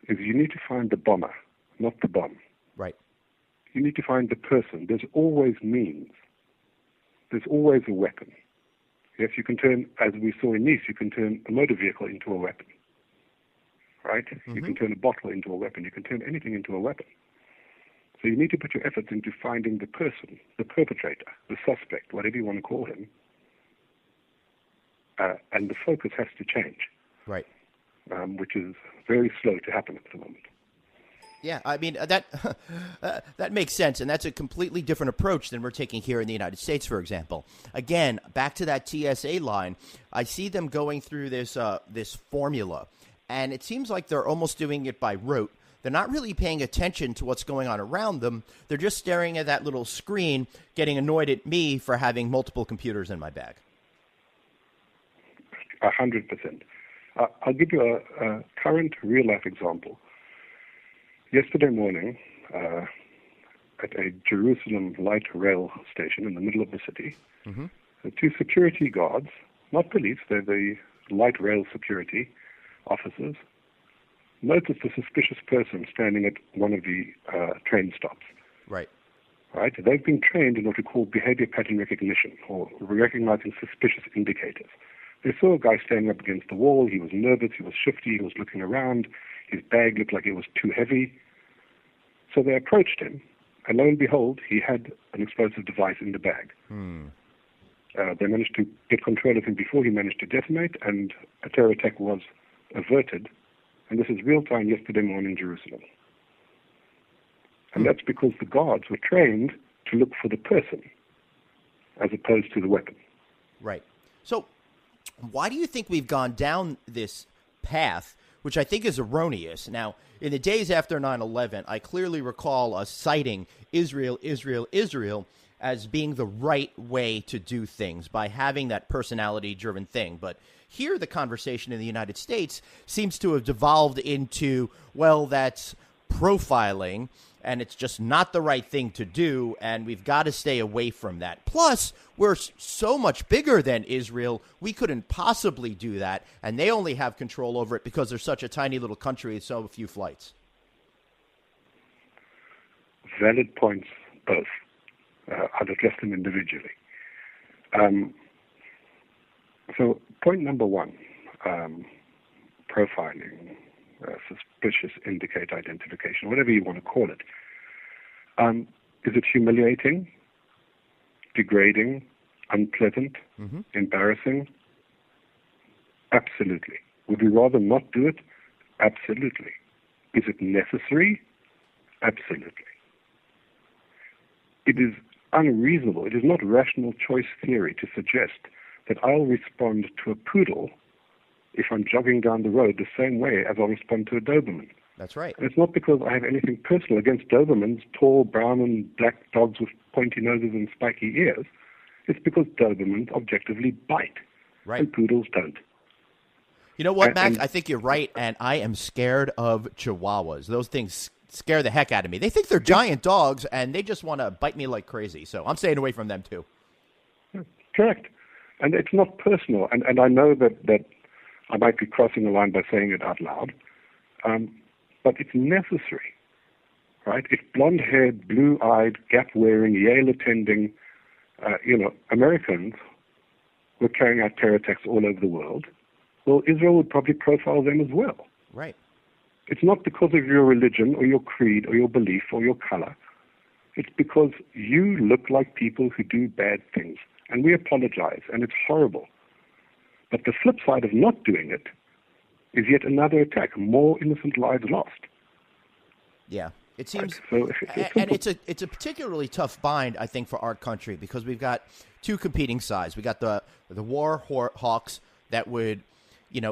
is you need to find the bomber, not the bomb. Right. You need to find the person. There's always means. There's always a weapon. Yes, you can turn, as we saw in Nice, you can turn a motor vehicle into a weapon. Right? Mm-hmm. You can turn a bottle into a weapon. You can turn anything into a weapon. So you need to put your efforts into finding the person, the perpetrator, the suspect, whatever you want to call him. And the focus has to change. Right. Which is very slow to happen at the moment. Yeah, I mean, that makes sense, and that's a completely different approach than we're taking here in the United States, for example. Again, back to that TSA line, I see them going through this formula, and it seems like they're almost doing it by rote. They're not really paying attention to what's going on around them. They're just staring at that little screen, getting annoyed at me for having multiple computers in my bag. 100%. I'll give you a current real-life example. Yesterday morning, at a Jerusalem light rail station in the middle of the city, mm-hmm. 2 security guards, not police, they're the light rail security officers, noticed a suspicious person standing at one of the train stops. Right. Right? They've been trained in what we call behavior pattern recognition, or recognizing suspicious indicators. They saw a guy standing up against the wall. He was nervous. He was shifty. He was looking around. His bag looked like it was too heavy. So they approached him, and lo and behold, he had an explosive device in the bag. They managed to get control of him before he managed to detonate, and a terror attack was averted And this is real time yesterday morning Jerusalem. And that's because the guards were trained to look for the person as opposed to the weapon. Right. So why do you think we've gone down this path, which I think is erroneous? Now, in the days after 9/11, I clearly recall us citing Israel as being the right way to do things by having that personality-driven thing. But here the conversation in the United States seems to have devolved into, well, that's profiling, and it's just not the right thing to do, and we've got to stay away from that. Plus, we're so much bigger than Israel, we couldn't possibly do that, and they only have control over it because they're such a tiny little country with so few flights. Valid points, both. I'll address them individually. So point number one, profiling, suspicious indicate identification, whatever you want to call it. Is it humiliating, degrading, unpleasant, embarrassing? Absolutely. Would we rather not do it? Absolutely. Is it necessary? Absolutely. It is unreasonable, it is not rational choice theory to suggest that I'll respond to a poodle if I'm jogging down the road the same way as I'll respond to a Doberman. That's right. And it's not because I have anything personal against Dobermans, tall, brown and black dogs with pointy noses and spiky ears. It's because Dobermans objectively bite, right, and poodles don't. You know what, Mac? I think you're right, and I am scared of Chihuahuas. Those things scare the heck out of me. They think they're giant dogs, and they just want to bite me like crazy. So I'm staying away from them, too. Correct. And it's not personal. And I know that I might be crossing the line by saying it out loud, but it's necessary, right? If blonde-haired, blue-eyed, Gap-wearing, Yale-attending, Americans were carrying out terror attacks all over the world, well, Israel would probably profile them as well. Right. It's not because of your religion or your creed or your belief or your color. It's because you look like people who do bad things. And we apologize, and it's horrible. But the flip side of not doing it is yet another attack, more innocent lives lost. Yeah, it seems, right. And it's a particularly tough bind, I think, for our country because we've got two competing sides. We got the war hawks that would,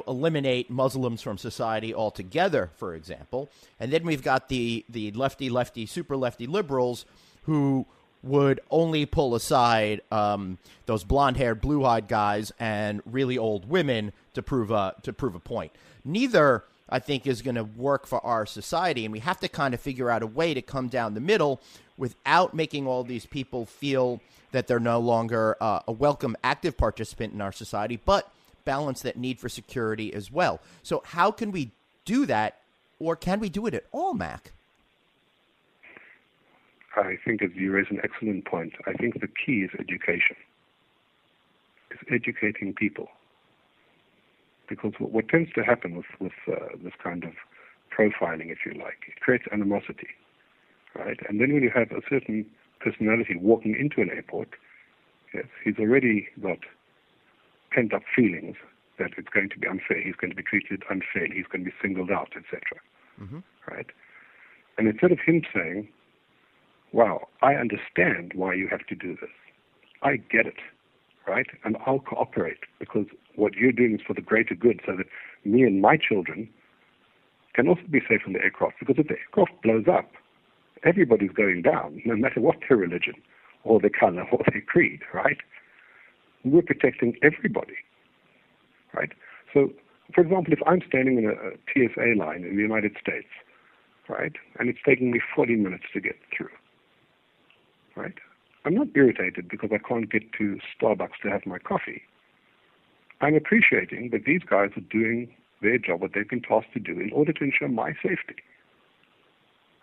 eliminate Muslims from society altogether, for example, and then we've got the lefty, super lefty liberals who would only pull aside those blonde-haired, blue-eyed guys and really old women to prove a point. Neither, I think, is going to work for our society, and we have to kind of figure out a way to come down the middle without making all these people feel that they're no longer a welcome, active participant in our society, but balance that need for security as well. So how can we do that, or can we do it at all, Mac? I think as you raise an excellent point. I think the key is education. It's educating people. Because what tends to happen with this kind of profiling, if you like, it creates animosity, right? And then when you have a certain personality walking into an airport, yes, he's already got pent-up feelings that it's going to be unfair, he's going to be treated unfairly, he's going to be singled out, etc. Right? And instead of him saying, wow, I understand why you have to do this. I get it, right? And I'll cooperate because what you're doing is for the greater good so that me and my children can also be safe on the aircraft. Because if the aircraft blows up, everybody's going down, no matter what their religion or their color or their creed, right? We're protecting everybody, right? So, for example, if I'm standing in a TSA line in the United States, right, and it's taking me 40 minutes to get through, right? I'm not irritated because I can't get to Starbucks to have my coffee. I'm appreciating that these guys are doing their job, what they've been tasked to do in order to ensure my safety,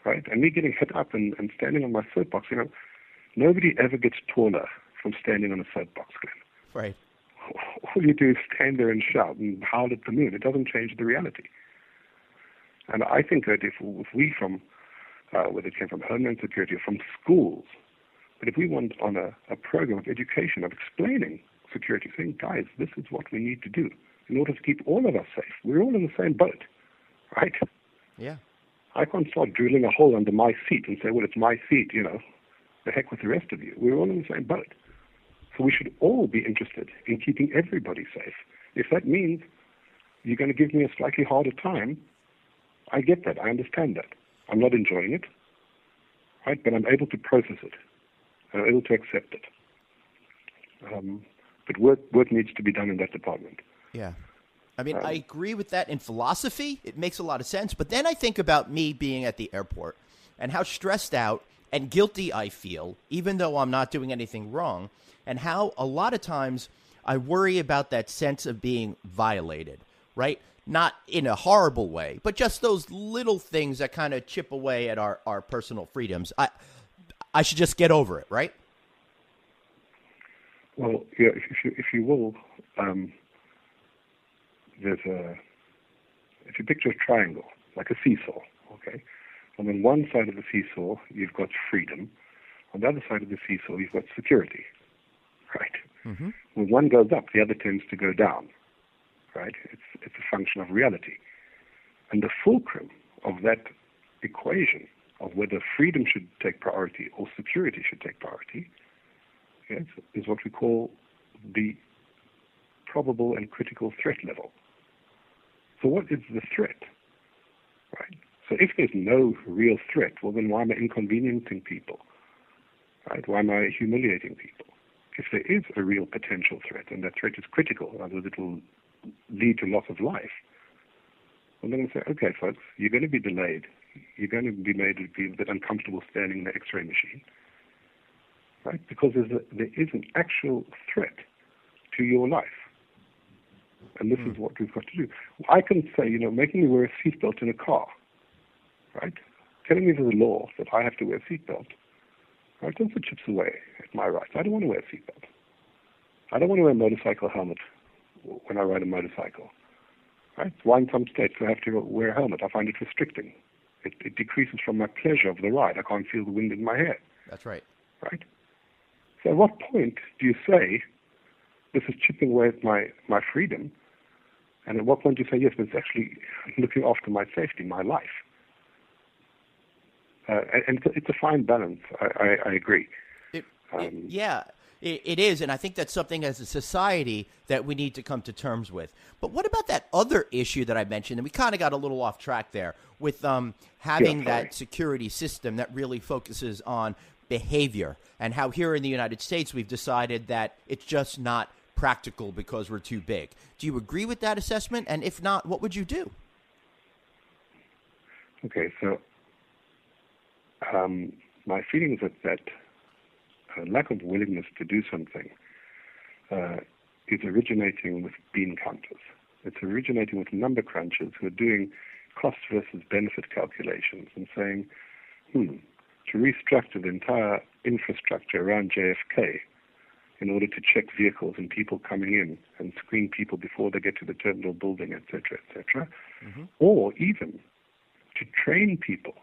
right? And me getting hit up and standing on my soapbox, nobody ever gets taller from standing on a soapbox, Glenn. Right. All you do is stand there and shout and howl at the moon. It doesn't change the reality. And I think that if we from, whether it came from Homeland Security or from schools, but if we want on a program of education, of explaining security, saying, guys, this is what we need to do in order to keep all of us safe. We're all in the same boat, right? Yeah. I can't start drilling a hole under my seat and say, well, it's my seat, the heck with the rest of you. We're all in the same boat. So we should all be interested in keeping everybody safe. If that means you're going to give me a slightly harder time, I get that. I understand that. I'm not enjoying it, right? But I'm able to process it. I'm able to accept it. But work needs to be done in that department. Yeah. I mean, I agree with that in philosophy. It makes a lot of sense. But then I think about me being at the airport and how stressed out and guilty I feel, even though I'm not doing anything wrong, and how a lot of times I worry about that sense of being violated, right? Not in a horrible way, but just those little things that kind of chip away at our personal freedoms. I should just get over it, right? Well, yeah, if you will, if you picture a triangle, like a seesaw, okay? And on one side of the seesaw, you've got freedom. On the other side of the seesaw, you've got security, right? Mm-hmm. When one goes up, the other tends to go down, right? It's a function of reality. And the fulcrum of that equation of whether freedom should take priority or security should take priority, yes, is what we call the probable and critical threat level. So what is the threat, right? So if there's no real threat, well, then why am I inconveniencing people, right? Why am I humiliating people? If there is a real potential threat, and that threat is critical, in other words, it will lead to loss of life, well, then I say, okay, folks, you're going to be delayed. You're going to be made to be a bit uncomfortable standing in the X-ray machine, right? Because there is an actual threat to your life. And this is what we've got to do. I can say, making me wear a seatbelt in a car, right? Telling me there's a law that I have to wear a seatbelt, right? Also chips away at my rights. I don't want to wear a seatbelt. I don't want to wear a motorcycle helmet when I ride a motorcycle, right? Why in some states do I have to wear a helmet? I find it restricting. It decreases from my pleasure of the ride. I can't feel the wind in my hair. That's right. Right? So at what point do you say, this is chipping away at my freedom? And at what point do you say, yes, but it's actually looking after my safety, my life? And it's a fine balance. I agree. It is, and I think that's something as a society that we need to come to terms with. But what about that other issue that I mentioned? And we kind of got a little off track there with having that security system that really focuses on behavior, and how here in the United States we've decided that it's just not practical because we're too big. Do you agree with that assessment? And if not, what would you do? Okay, so my feeling is that lack of willingness to do something is originating with bean counters. It's originating with number crunchers who are doing cost versus benefit calculations and saying, to restructure the entire infrastructure around JFK in order to check vehicles and people coming in and screen people before they get to the terminal building, et cetera, or even to train people.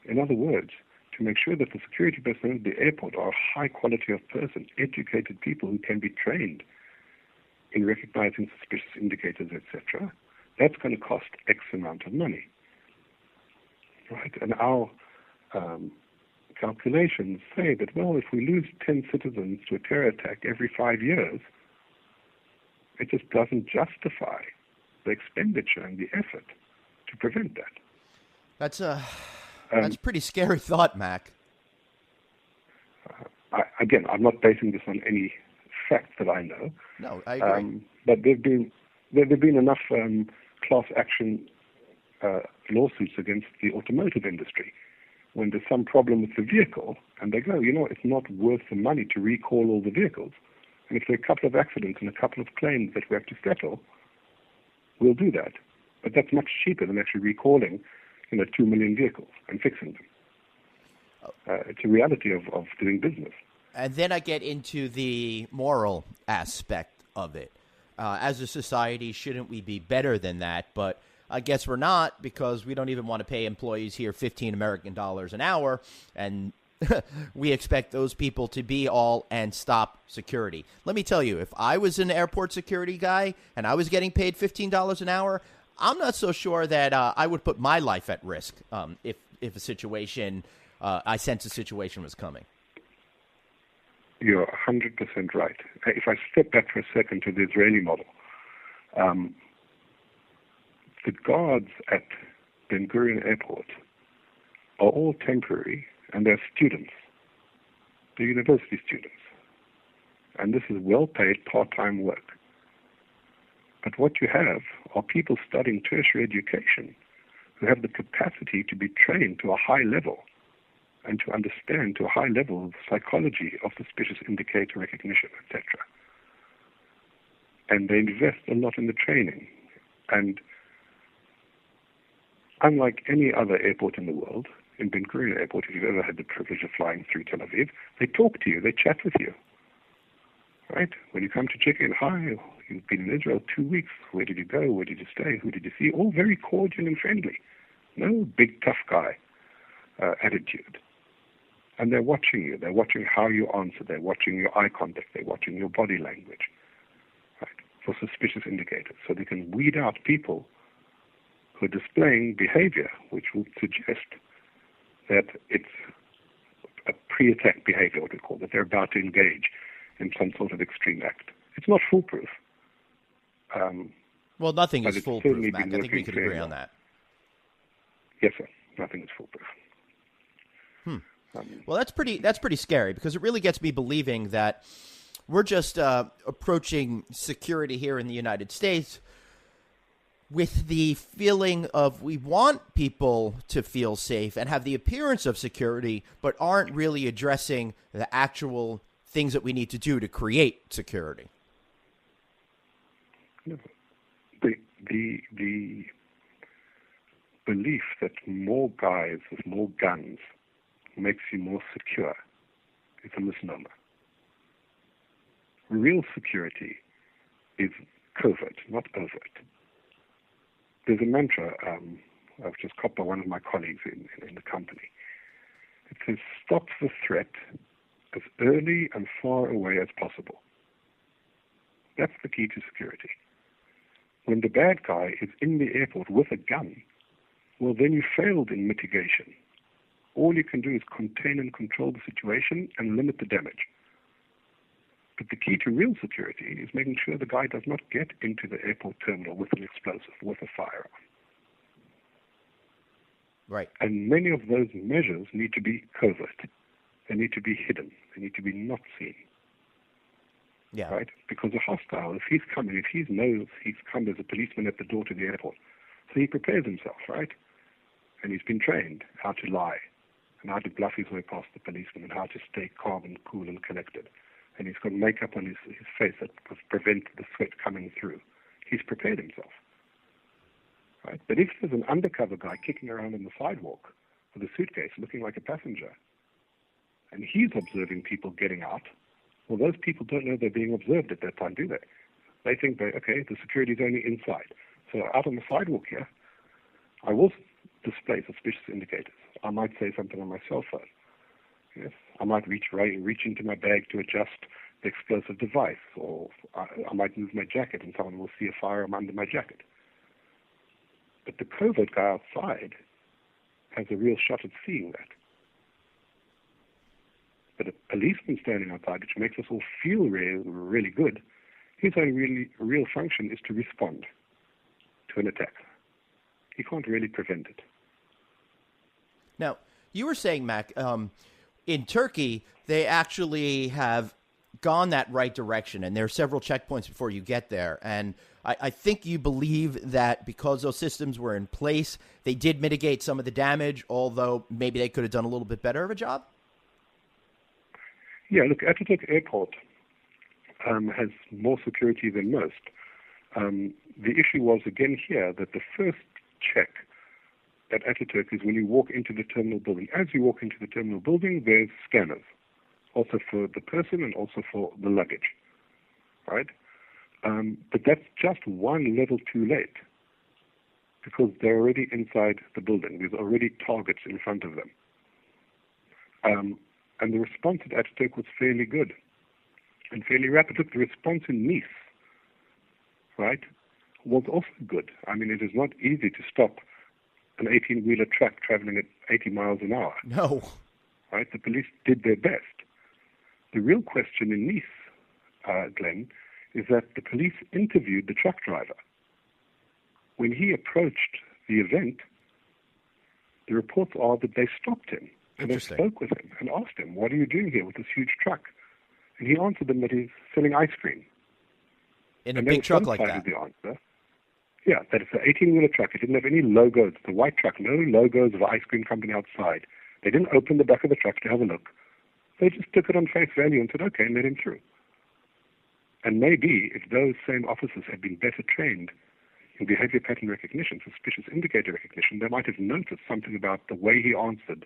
In other words, to make sure that the security personnel at the airport are a high quality of person, educated people who can be trained in recognizing suspicious indicators, etc. That's going to cost X amount of money, right? And our calculations say that, well, if we lose 10 citizens to a terror attack every 5 years, it just doesn't justify the expenditure and the effort to prevent that. That's a pretty scary thought, Mac. Again, I'm not basing this on any facts that I know. No, I agree. But there've been enough class action lawsuits against the automotive industry when there's some problem with the vehicle, and they go, it's not worth the money to recall all the vehicles. And if there are a couple of accidents and a couple of claims that we have to settle, we'll do that. But that's much cheaper than actually recalling 2 million vehicles and fixing them. It's a reality of doing business. And then I get into the moral aspect of it. As a society, shouldn't we be better than that? But I guess we're not, because we don't even want to pay employees here $15 American an hour, and we expect those people to be all and stop security. Let me tell you, if I was an airport security guy and I was getting paid $15 an hour, I'm not so sure that I would put my life at risk if a situation, I sense a situation was coming. You're 100% right. If I step back for a second to the Israeli model, the guards at Ben Gurion Airport are all temporary, and they're students. They're university students. And this is well-paid part-time work. But what you have are people studying tertiary education who have the capacity to be trained to a high level and to understand to a high level the psychology of suspicious indicator recognition, etc. And they invest a lot in the training. And unlike any other airport in the world, in Ben Gurion Airport, if you've ever had the privilege of flying through Tel Aviv, they talk to you, they chat with you. Right? When you come to check in, hi, you've been in Israel 2 weeks, where did you go, where did you stay, who did you see? All very cordial and friendly. No big tough guy attitude. And they're watching you. They're watching how you answer. They're watching your eye contact. They're watching your body language, right, for suspicious indicators. So they can weed out people who are displaying behavior which would suggest that it's a pre-attack behavior, what we call, that they're about to engage in some sort of extreme act. It's not foolproof. Well, nothing is foolproof, Mac. I think we could agree on that. Yes, sir. Nothing is foolproof. Well, that's pretty scary, because it really gets me believing that we're just approaching security here in the United States with the feeling of we want people to feel safe and have the appearance of security, but aren't really addressing the actual things that we need to do to create security. The belief that more guys with more guns makes you more secure is a misnomer. Real security is covert, not overt. There's a mantra I've just copied by one of my colleagues in the company. It says, stop the threat as early and far away as possible. That's the key to security. When the bad guy is in the airport with a gun, well, then you failed in mitigation. All you can do is contain and control the situation and limit the damage. But the key to real security is making sure the guy does not get into the airport terminal with an explosive, with a firearm. Right. And many of those measures need to be covert. They need to be hidden. They need to be not seen. Yeah. Right? Because a hostile, if he knows he's come, there's a policeman at the door to the airport. So he prepares himself, right? And he's been trained how to lie and how to bluff his way past the policeman and how to stay calm and cool and collected. And he's got makeup on his face that prevent the sweat coming through. He's prepared himself. Right? But if there's an undercover guy kicking around on the sidewalk with a suitcase looking like a passenger, and he's observing people getting out, well, those people don't know they're being observed at that time, do they? They think okay, the security's only inside. So out on the sidewalk here, I will display suspicious indicators. I might say something on my cell phone. Yes, I might reach into my bag to adjust the explosive device, or I might move my jacket and someone will see a firearm under my jacket. But the covert guy outside has a real shot at seeing that. But a policeman standing outside, which makes us all feel really good, his only real function is to respond to an attack. He can't really prevent it. Now, you were saying, Mac, in Turkey, they actually have gone that right direction, and there are several checkpoints before you get there. And I think you believe that because those systems were in place, they did mitigate some of the damage, although maybe they could have done a little bit better of a job? Yeah, look, Ataturk Airport has more security than most. The issue was, again here, that the first check at Ataturk is when you walk into the terminal building. As you walk into the terminal building, there's scanners, also for the person and also for the luggage, right? But that's just one level too late, because they're already inside the building. There's already targets in front of them. And the response at Ataturk was fairly good and fairly rapid. Look, the response in Nice, right, was also good. I mean, it is not easy to stop an 18-wheeler truck traveling at 80 miles an hour. No. Right? The police did their best. The real question in Nice, Glenn, is that the police interviewed the truck driver. When he approached the event, the reports are that they stopped him and they spoke with him and asked him, "What are you doing here with this huge truck?" And he answered them that he's selling ice cream. In a big truck like that? The answer. Yeah, that it's an 18-wheeler truck. It didn't have any logos. It's a white truck, no logos of an ice cream company outside. They didn't open the back of the truck to have a look. They just took it on face value and said, okay, and let him through. And maybe if those same officers had been better trained in behavior pattern recognition, suspicious indicator recognition, they might have noticed something about the way he answered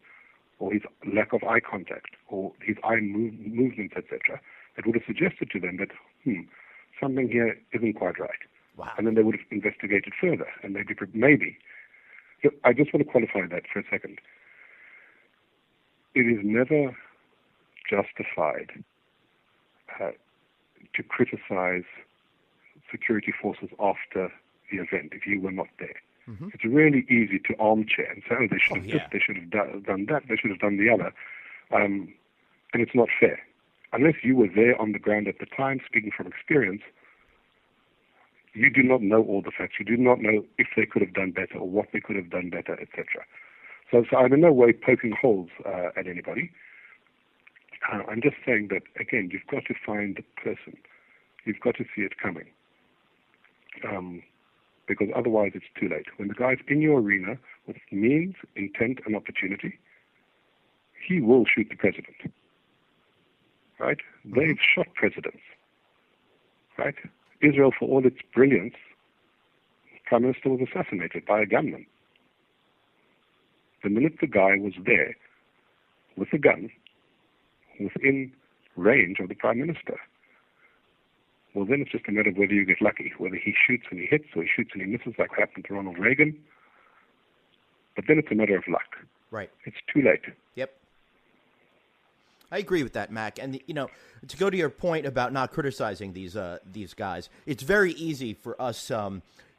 or his lack of eye contact or his eye movements, etc., that would have suggested to them that, something here isn't quite right. Wow. And then they would have investigated further. And maybe. So I just want to qualify that for a second. It is never justified to criticize security forces after the event if you were not there. Mm-hmm. It's really easy to armchair and say, they should have this, they should have done that, they should have done the other. And it's not fair. Unless you were there on the ground at the time, speaking from experience, you do not know all the facts. You do not know if they could have done better or what they could have done better, etc. So I'm in no way poking holes at anybody. I'm just saying that, again, you've got to find the person. You've got to see it coming. Because otherwise it's too late. When the guy's in your arena with means, intent, and opportunity, he will shoot the president. Right? Mm-hmm. They've shot presidents. Right? Israel, for all its brilliance, the Prime Minister was assassinated by a gunman. The minute the guy was there with a gun within range of the Prime Minister, well, then it's just a matter of whether you get lucky, whether he shoots and he hits or he shoots and he misses, like happened to Ronald Reagan. But then it's a matter of luck. Right. It's too late. Yep. I agree with that, Mac. And, to go to your point about not criticizing these guys, it's very easy for us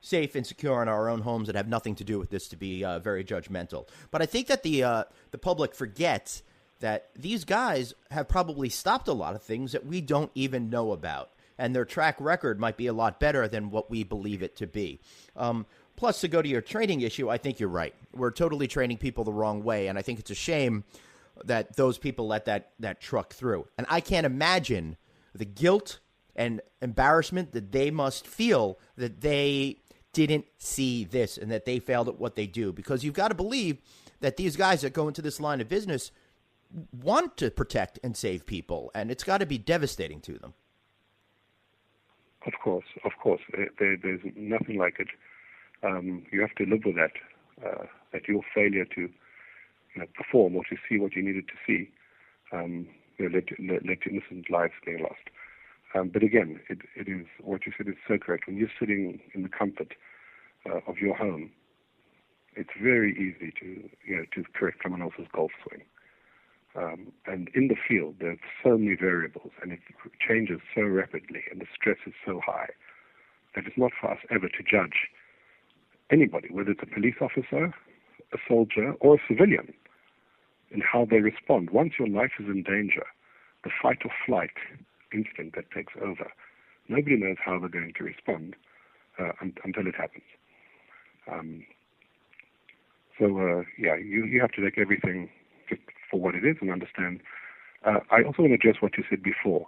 safe and secure in our own homes that have nothing to do with this to be very judgmental. But I think that the public forgets that these guys have probably stopped a lot of things that we don't even know about. And their track record might be a lot better than what we believe it to be. Plus, to go to your training issue, I think you're right. We're totally training people the wrong way, and I think it's a shame that those people let that truck through. And I can't imagine the guilt and embarrassment that they must feel that they didn't see this and that they failed at what they do. Because you've got to believe that these guys that go into this line of business want to protect and save people, and it's got to be devastating to them. Of course. There's nothing like it. You have to live with that your failure to perform or to see what you needed to see led to innocent lives being lost. But again, it is what you said is so correct. When you're sitting in the comfort of your home, it's very easy to correct someone else's golf swing. And in the field, there's so many variables, and it changes so rapidly, and the stress is so high that it's not for us ever to judge anybody, whether it's a police officer, a soldier, or a civilian, in how they respond. Once your life is in danger, the fight or flight instinct that takes over, nobody knows how they're going to respond until it happens. You have to take everything just for what it is and understand. I also want to address what you said before.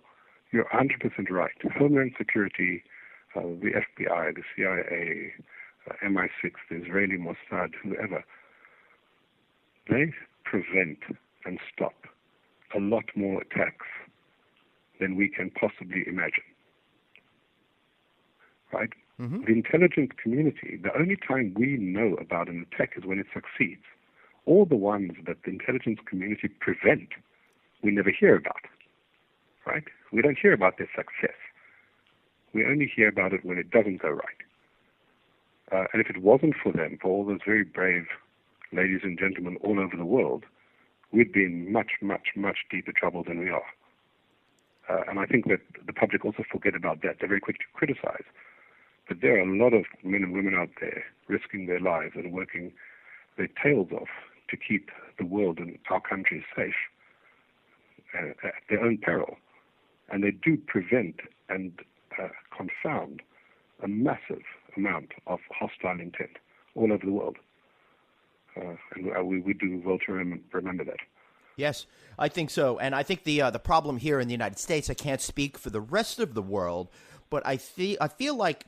You're 100% right. Homeland Security, the FBI, the CIA, MI6, the Israeli Mossad, whoever, they prevent and stop a lot more attacks than we can possibly imagine. Right? Mm-hmm. The intelligence community, the only time we know about an attack is when it succeeds. All the ones that the intelligence community prevent, we never hear about. Right? We don't hear about their success. We only hear about it when it doesn't go right. And if it wasn't for them, for all those very brave ladies and gentlemen all over the world, we'd be in much, much, much deeper trouble than we are. And I think that the public also forget about that. They're very quick to criticize. But there are a lot of men and women out there risking their lives and working their tails off to keep the world and our country safe at their own peril. And they do prevent and confound a massive amount of hostile intent all over the world. And we do well to remember that. Yes, I think so. And I think the problem here in the United States, I can't speak for the rest of the world, but I feel like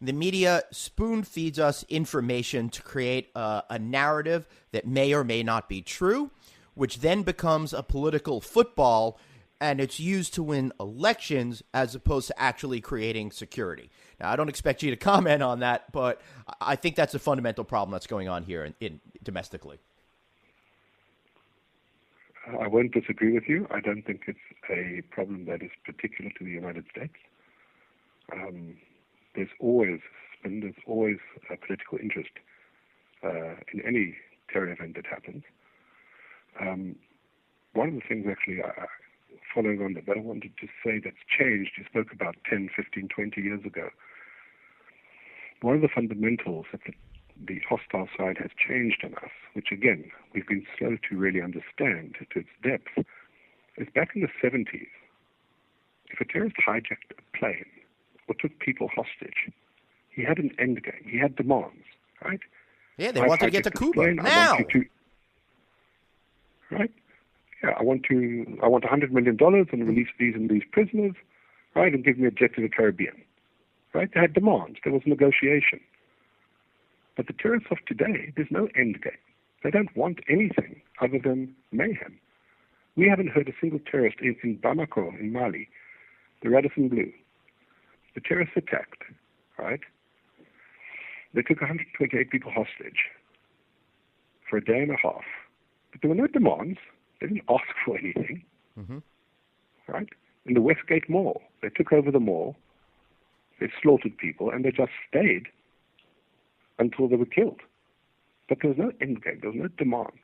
the media spoon feeds us information to create a narrative that may or may not be true, which then becomes a political football, and it's used to win elections as opposed to actually creating security. Now, I don't expect you to comment on that, but I think that's a fundamental problem that's going on here in domestically. I won't disagree with you. I don't think it's a problem that is particular to the United States. There's always a political interest in any terror event that happens. One of the things actually, following on that I wanted to say that's changed, you spoke about 10, 15, 20 years ago. One of the fundamentals that the hostile side has changed on us, which again, we've been slow to really understand to its depth, is back in the 70s, if a terrorist hijacked a plane or took people hostage, he had an end game. He had demands, right? Yeah, they wanted to get to Cuba now. Right? Yeah, I want $100 million and release these and these prisoners, right, and give me a jet to the Caribbean. Right? They had demands. There was negotiation. But the terrorists of today, there's no end game. They don't want anything other than mayhem. We haven't heard a single terrorist in Bamako, in Mali, the Radisson Blu. The terrorists attacked, right? They took 128 people hostage for a day and a half. But there were no demands. They didn't ask for anything, right? In the Westgate Mall, they took over the mall, they slaughtered people, and they just stayed until they were killed. But there was no end game. There was no demand.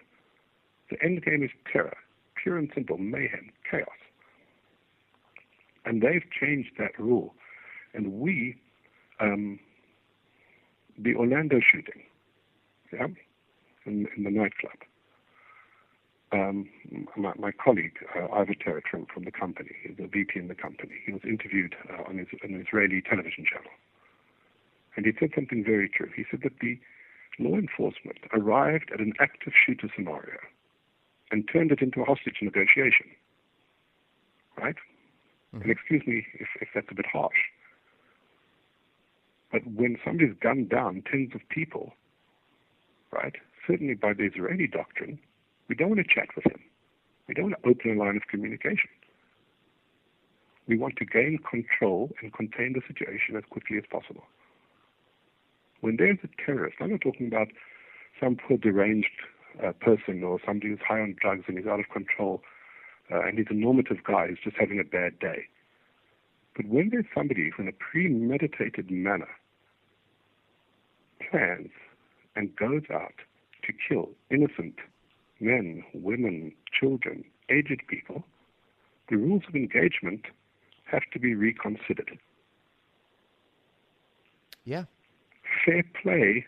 The end game is terror, pure and simple, mayhem, chaos. And they've changed that rule. And we, the Orlando shooting, yeah, in the nightclub, my colleague, Ivor Terrett from the company, he's a VP in the company, he was interviewed on an Israeli television channel. And he said something very true. He said that the law enforcement arrived at an active shooter scenario and turned it into a hostage negotiation. Right? And excuse me if that's a bit harsh. But when somebody's gunned down tens of people, right, certainly by the Israeli doctrine, we don't want to chat with him. We don't want to open a line of communication. We want to gain control and contain the situation as quickly as possible. When there's a terrorist, I'm not talking about some poor deranged person or somebody who's high on drugs and he's out of control and he's a normative guy who's just having a bad day. But when there's somebody who in a premeditated manner plans and goes out to kill innocent men, women, children, aged people, the rules of engagement have to be reconsidered. Yeah. Fair play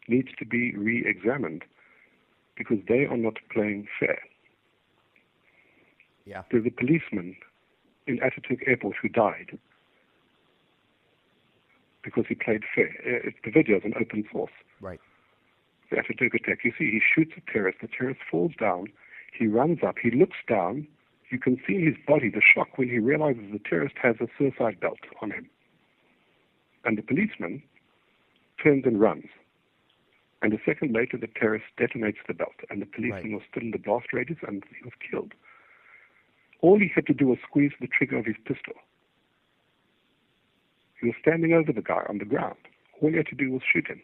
needs to be re-examined because they are not playing fair. Yeah. There's a policeman in Ataturk Airport who died because he played fair. The video is an open source. Right. The Ataturk attack. You see, he shoots a terrorist. The terrorist falls down. He runs up. He looks down. You can see in his body the shock when he realizes the terrorist has a suicide belt on him. And the policeman turns and runs. And a second later, the terrorist detonates the belt. And the policeman was still in the blast radius and he was killed. All he had to do was squeeze the trigger of his pistol. He was standing over the guy on the ground. All he had to do was shoot him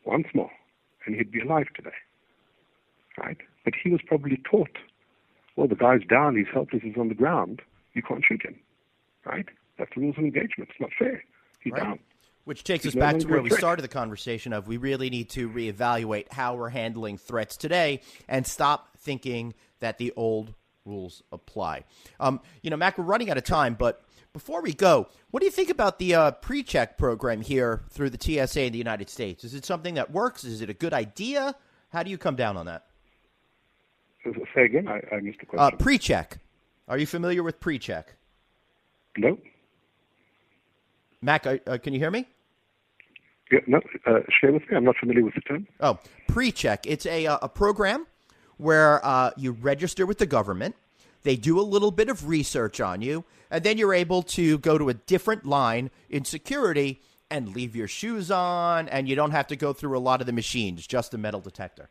once more, and he'd be alive today. Right? But he was probably taught, well, the guy's down, he's helpless, he's on the ground, you can't shoot him. Right? That's the rules of engagement. It's not fair. He's down. Which takes us back to where we started the conversation of we really need to reevaluate how we're handling threats today and stop thinking that the old rules apply. Mac, we're running out of time, but before we go, what do you think about the pre-check program here through the TSA in the United States? Is it something that works? Is it a good idea? How do you come down on that? Say again, I missed the question. Pre-check. Are you familiar with pre-check? No. Mac, can you hear me? Yeah, no, share with me. I'm not familiar with the term. Oh, pre-check. It's a program where you register with the government. They do a little bit of research on you, and then you're able to go to a different line in security and leave your shoes on, and you don't have to go through a lot of the machines, just a metal detector.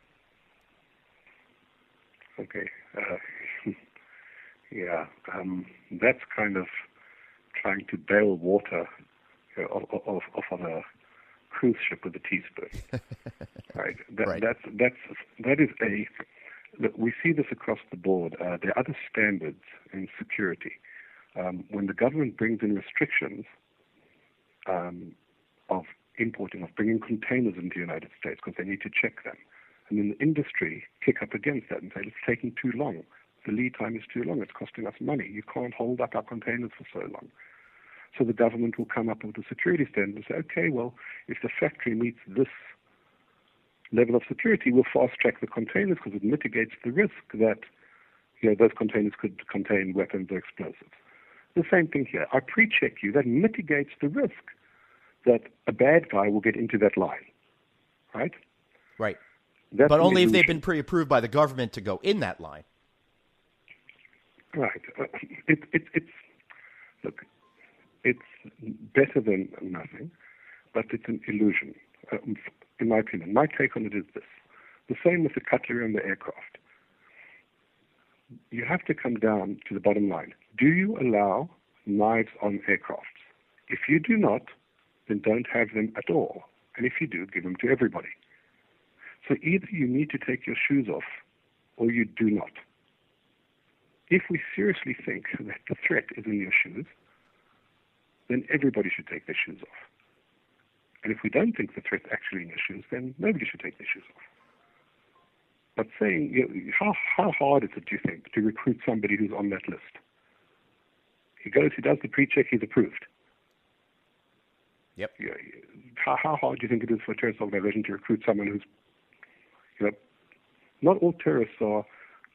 Okay. That's kind of trying to bail water off on a cruise ship with a teaspoon. Right. That is a. We see this across the board. There are other standards in security. When the government brings in restrictions of bringing containers into the United States because they need to check them, and then the industry kick up against that and say, it's taking too long. The lead time is too long. It's costing us money. You can't hold up our containers for so long. So the government will come up with a security standard and say, okay, well, if the factory meets this level of security, we'll fast-track the containers because it mitigates the risk that those containers could contain weapons or explosives. The same thing here. I pre-check you. That mitigates the risk that a bad guy will get into that line, right? Right. That's but only if they've been pre-approved by the government to go in that line. Right. It's better than nothing, but it's an illusion, in my opinion. My take on it is this. The same with the cutlery on the aircraft. You have to come down to the bottom line. Do you allow knives on aircraft? If you do not, then don't have them at all. And if you do, give them to everybody. So either you need to take your shoes off or you do not. If we seriously think that the threat is in your shoes, then everybody should take their shoes off. And if we don't think the threat's actually in your shoes, then nobody should take their shoes off. But saying, how hard is it, do you think, to recruit somebody who's on that list? He goes, he does the pre-check, he's approved. Yep. How hard do you think it is for a terrorist organization to recruit someone who's, not all terrorists are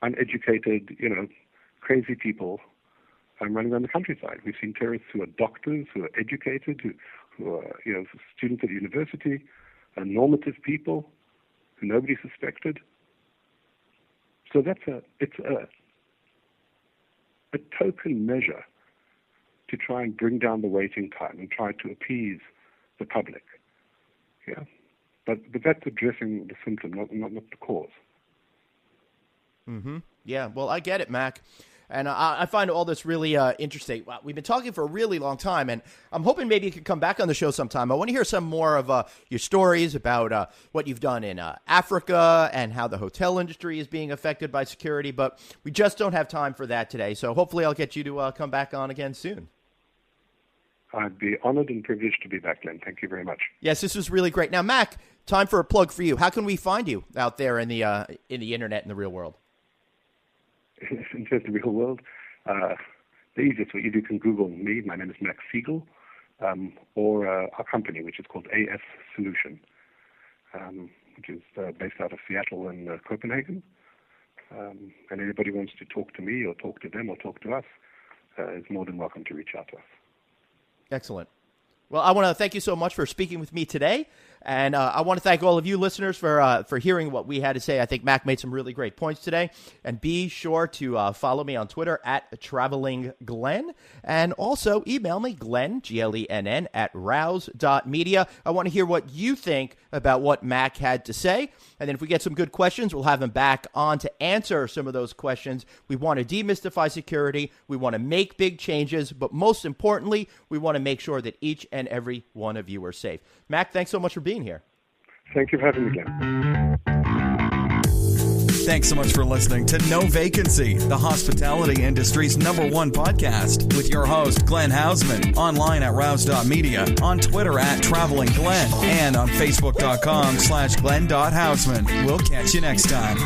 uneducated, crazy people running around the countryside. We've seen terrorists who are doctors, who are educated, who are students at university, normative people who nobody suspected. So it's a token measure to try and bring down the waiting time and try to appease the public. Yeah, but that's addressing the symptom, not the cause. Mm-hmm. Yeah, well, I get it, Mac. And I find all this really interesting. We've been talking for a really long time, and I'm hoping maybe you could come back on the show sometime. I want to hear some more of your stories about what you've done in Africa and how the hotel industry is being affected by security, but we just don't have time for that today. So hopefully I'll get you to come back on again soon. I'd be honored and privileged to be back, Glenn. Thank you very much. Yes, this was really great. Now, Mac, time for a plug for you. How can we find you out there in the internet in the real world? In terms of the real world, the easiest way, you can Google me. My name is Max Siegel, or our company, which is called AS Solution, which is based out of Seattle and Copenhagen. And anybody wants to talk to me or talk to them or talk to us is more than welcome to reach out to us. Excellent. Well, I want to thank you so much for speaking with me today. And I want to thank all of you listeners for hearing what we had to say. I think Mac made some really great points today. And be sure to follow me on Twitter at TravelingGlenn. And also email me, Glenn, Glenn, at rouse.media. I want to hear what you think about what Mac had to say. And then if we get some good questions, we'll have him back on to answer some of those questions. We want to demystify security. We want to make big changes. But most importantly, we want to make sure that each and every one of you are safe. Mac, thanks so much for being here. Thank you for having me again. Thanks so much for listening to No Vacancy, the hospitality industry's #1 podcast, with your host, Glenn Hausman, online at rouse.media, on Twitter at TravelingGlenn, and on Facebook.com/Glenn.Hausman. We'll catch you next time.